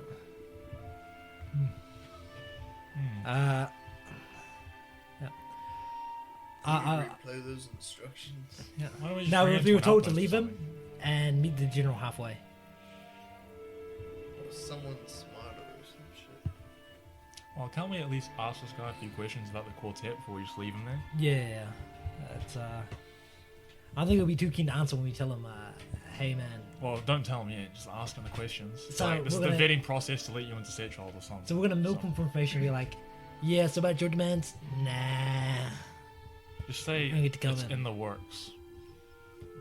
Hmm. Yeah. Replay those instructions. Yeah. Why don't we just Now bring we him to were an told to outpost or leave him something? and meet the general halfway. Or someone smarter or some shit. Well, can't we at least ask this guy a few questions about the quartet before we just leave him there? Yeah. That's I don't think he'll be too keen to answer when we tell him, hey man. Well, don't tell him yet. Just ask him the questions. It's So like, this is we're the gonna- vetting process to let you into Setroth or something. So we're gonna milk him for information. Be like, yeah. So about your demands, nah. Just say I get to come it's in. in the works.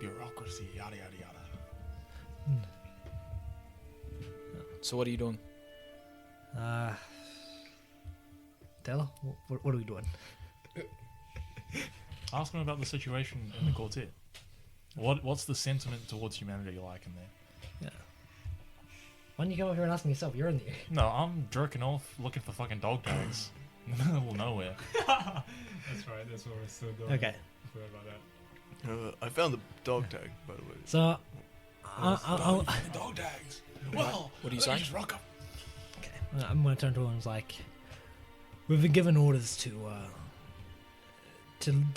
Bureaucracy, yada yada yada. So what are you doing? Taylor, what are we doing? Ask him about the situation in the quartet. What's the sentiment towards humanity like in there? Yeah. Why don't you come over here and ask me yourself? You're in there. No, I'm jerking off looking for fucking dog tags in the middle of nowhere. That's right. That's what we're still doing. Okay. Forgot about that. I found the dog tag, by the way. So, I'll Dog tags. Well, What are you saying? just rock 'em. I'm going to turn to him and was like, we've been given orders to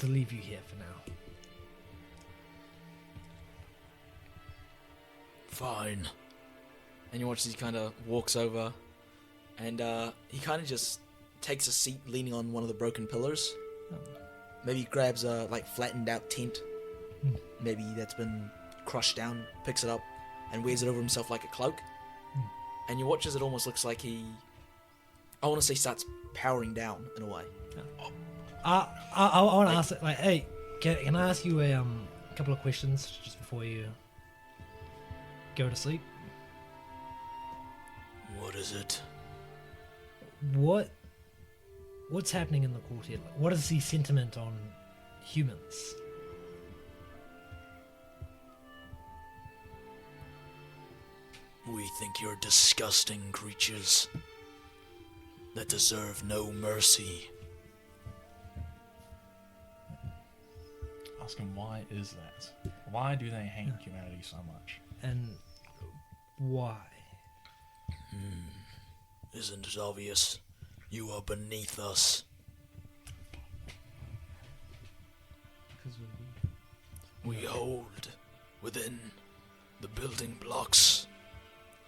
leave you here for now. Fine. And you watch as he kind of walks over, and he kind of just takes a seat leaning on one of the broken pillars. Maybe grabs a flattened out tent, maybe that's been crushed down, picks it up, and wears it over himself like a cloak. And you watch as it almost looks like he, I want to say, starts powering down in a way. I want to ask, like, hey, can I ask you a couple of questions just before you go to sleep? What is it? What's happening in the quartet? What is the sentiment on humans? We think you're disgusting creatures that deserve no mercy. Ask him why is that? Why do they hate humanity so much? And why? Isn't it obvious? You are beneath us. We hold within the building blocks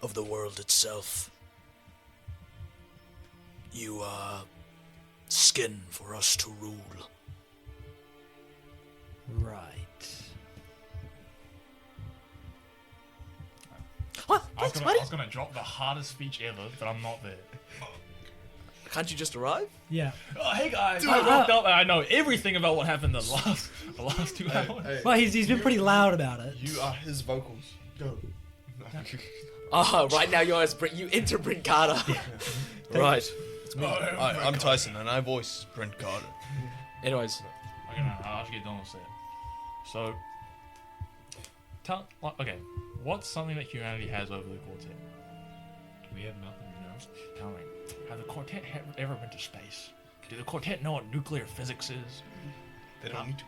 of the world itself. You are skin for us to rule. Right. What? I was gonna drop the hardest speech ever, but I'm not there. Can't you just arrive? Yeah. Oh, hey guys, I rocked up and I know everything about what happened the last 2 hours. Well, he's been pretty loud about it. You are his vocals. Go. Right now you enter Brent Carter. Right. It's me. I'm Tyson, and I voice Brent Carter. Anyways, Okay, no, I'll actually get done with it. So, okay, what's something that humanity has over the quartet? We have nothing, you know. Tell me, have the quartet ever been to space? Do the quartet know what nuclear physics is? They don't need to.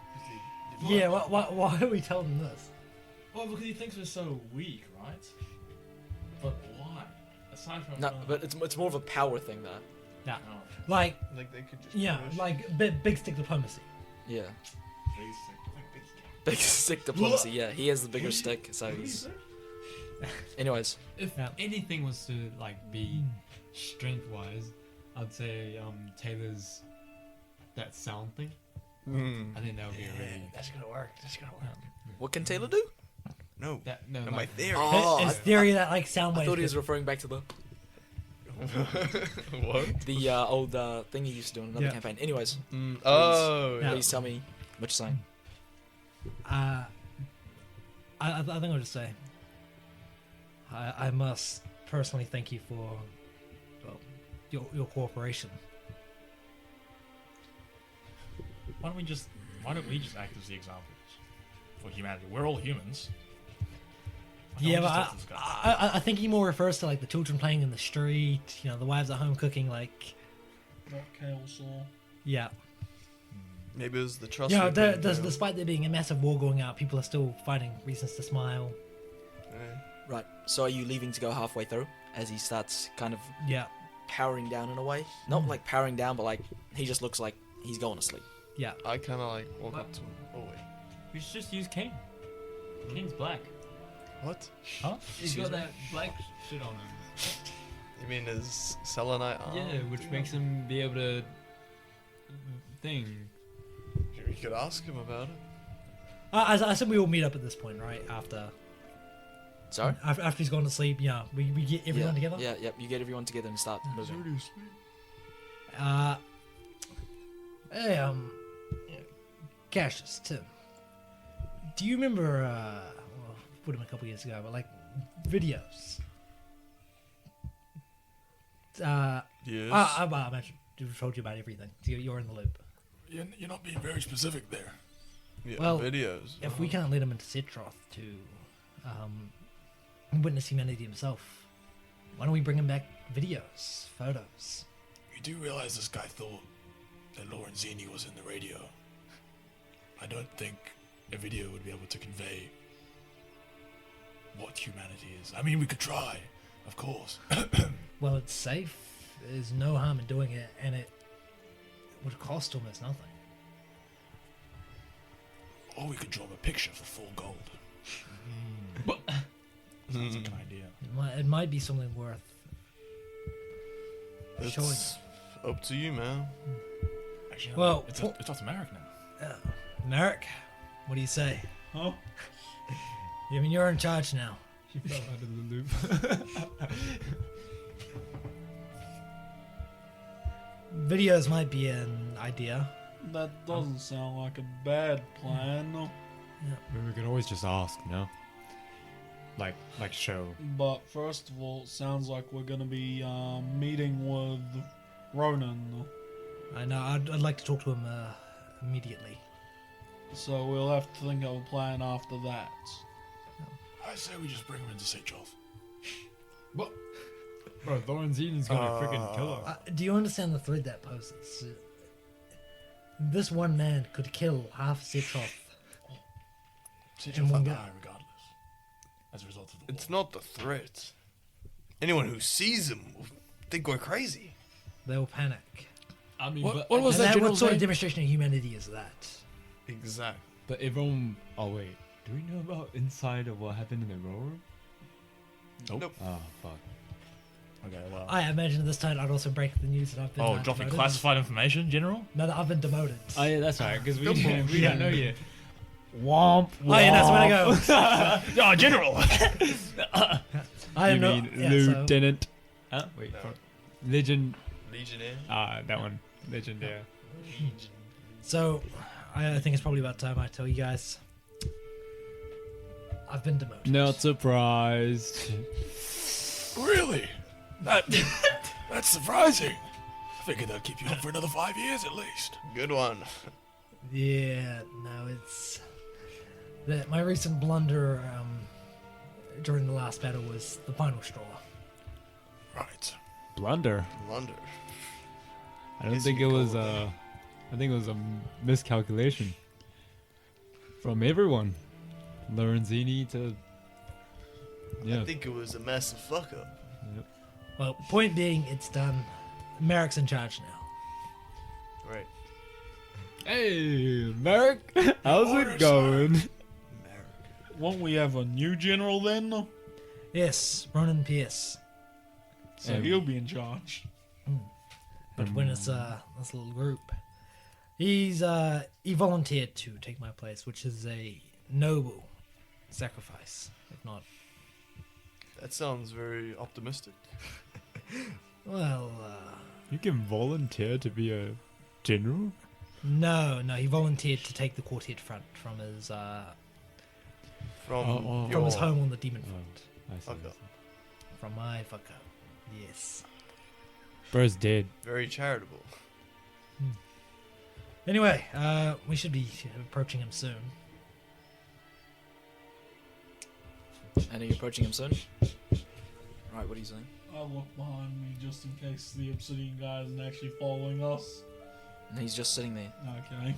Yeah, why are we telling them this? Well, because he thinks we're so weak, right? But why? Aside from no, but it's more of a power thing though. Yeah. Oh, Like, Like they could just. yeah, push. like big stick diplomacy. Yeah. basic. Big stick diplomacy, yeah. He has the bigger stick, so he's... Anyways, If Yeah. anything was to like be strength-wise, I'd say Taylor's that sound thing. I think that would be really That's gonna work. That's gonna work. what can Taylor do? No. that. No, No, my like, theory. Oh, It's theory that like sound I waves. thought he was could- referring back to the What? old thing he used to do in another Yeah. campaign. Anyways, Oh. Yeah. please tell me what you're saying. I think I'll just say I must personally thank you for your cooperation. Why don't we just act as the examples for humanity? We're all humans. Why can't we Yeah, just but talk to this guy? I think he more refers to like the children playing in the street, you know, the wives at home cooking, like yeah. Maybe it was the trust. Yeah, we put into it. despite there being a massive war going out, people are still finding reasons to smile. Yeah. Right, so are you leaving to go halfway through as he starts kind of Yeah, powering down in a way? Not like powering down, but like he just looks like he's going to sleep. yeah. I kind of like walk up to him. Oh wait. we should just use Kayn. Kayn's black. What? Huh? He's Excuse got me? that black shit on him. You mean his selenite arm? Yeah, which makes him be able to thing. You could ask him about it. I said we all meet up at this point, right? After Sorry? after he's gone to sleep, yeah. We get everyone together. Yeah, yep. You get everyone together and start moving. Hey, Cassius, Tim. Do you remember? Well, put him a couple years ago, but like videos. Yes. I mentioned, told you about everything. So you're in the loop. You're not being very specific there. Yeah, Well, videos. If we can't let him into Setroth to witness humanity himself, why don't we bring him back videos, photos? You do realize this guy thought that Lorenzini was in the radio. I don't think a video would be able to convey what humanity is. I mean, we could try, of course. Well, it's safe. There's no harm in doing it, and it would cost almost nothing. Or we could draw him a picture for full gold. Sounds like an idea. It might be something worth showing. It's up to you, man. Actually, Well, it's up to Marik now. Marik, what do you say? Huh? I mean, you're in charge now. She fell out of the loop. Videos might be an idea. That doesn't sound like a bad plan. I mean, we could always just ask, no? Like show. But first of all, it sounds like we're gonna be meeting with Ronan. I know. I'd like to talk to him immediately. So we'll have to think of a plan after that. I say we just bring him into Setroth. What? Bro, Lorenzini's gonna freaking kill her. Do you understand the threat that poses? This one man could kill half Setroth. Setroth one will guy. die regardless. As a result of the war. It's not the threat. Anyone who sees him will think we're crazy. They'll panic. I mean, What was And that what general's sort of name? demonstration of humanity is that? Exactly. But everyone. Oh wait, do we know about inside of what happened in the room? Nope. Oh fuck. Okay, well. I imagine at this time I'd also break the news that I've been. dropping demoted. classified information, General? No, that I've been demoted. Oh yeah, that's right. Because we Good we don't know yet. Womp. Oh yeah, that's where I go. Oh, General! I You am no, mean yeah, so- Lieutenant? Huh? Wait, No. Legend. Legionnaire. That one. Legend. Yeah. So, I think it's probably about time I tell you guys. I've been demoted. Not surprised. Really? That's surprising. I figured they'd keep you on for another 5 years at least. Good one. Yeah, no, it's that my recent blunder during the last battle was the final straw. Right. Blunder. Blunder. I don't Guess think you it could was call it I think it was a miscalculation from everyone. Lorenzini to. Yeah. I think it was a massive fuck up. Yep. Well, point being, it's done. Marik's in charge now. Right. Hey, Marik, how's Order, it going? Won't we have a new general then? Yes, Ronan Pierce. So Um, he'll be in charge. But when it's this little group, he volunteered to take my place, which is a noble sacrifice, if not. That sounds very optimistic. Well, You can volunteer to be a general? no, he volunteered to take the quartet front from his From from his home on the demon Oh, front. I see. Fuck I up. see. From my fuck up. Yes. Bro's dead. Very charitable. Anyway, we should be approaching him soon. And are you approaching him soon? Right, what are you saying? I'll look behind me just in case the obsidian guy isn't actually following us. And he's just sitting there. Okay.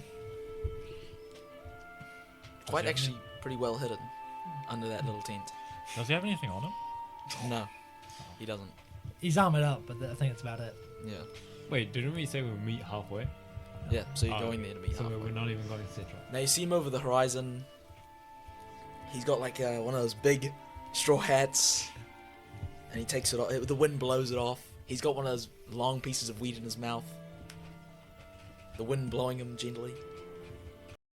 Quite he have actually pretty well hidden under that little tent. Does he have anything on him? No, he doesn't. He's armored up, but I think that's about it. Yeah. Wait, didn't we say we'll meet halfway? Yeah, so you're Oh, going there to meet So halfway. we're not even going to Setroth. Now you see him over the horizon. He's got like one of those big straw hats, and he takes it off. The wind blows it off. He's got one of those long pieces of weed in his mouth. The wind blowing him gently.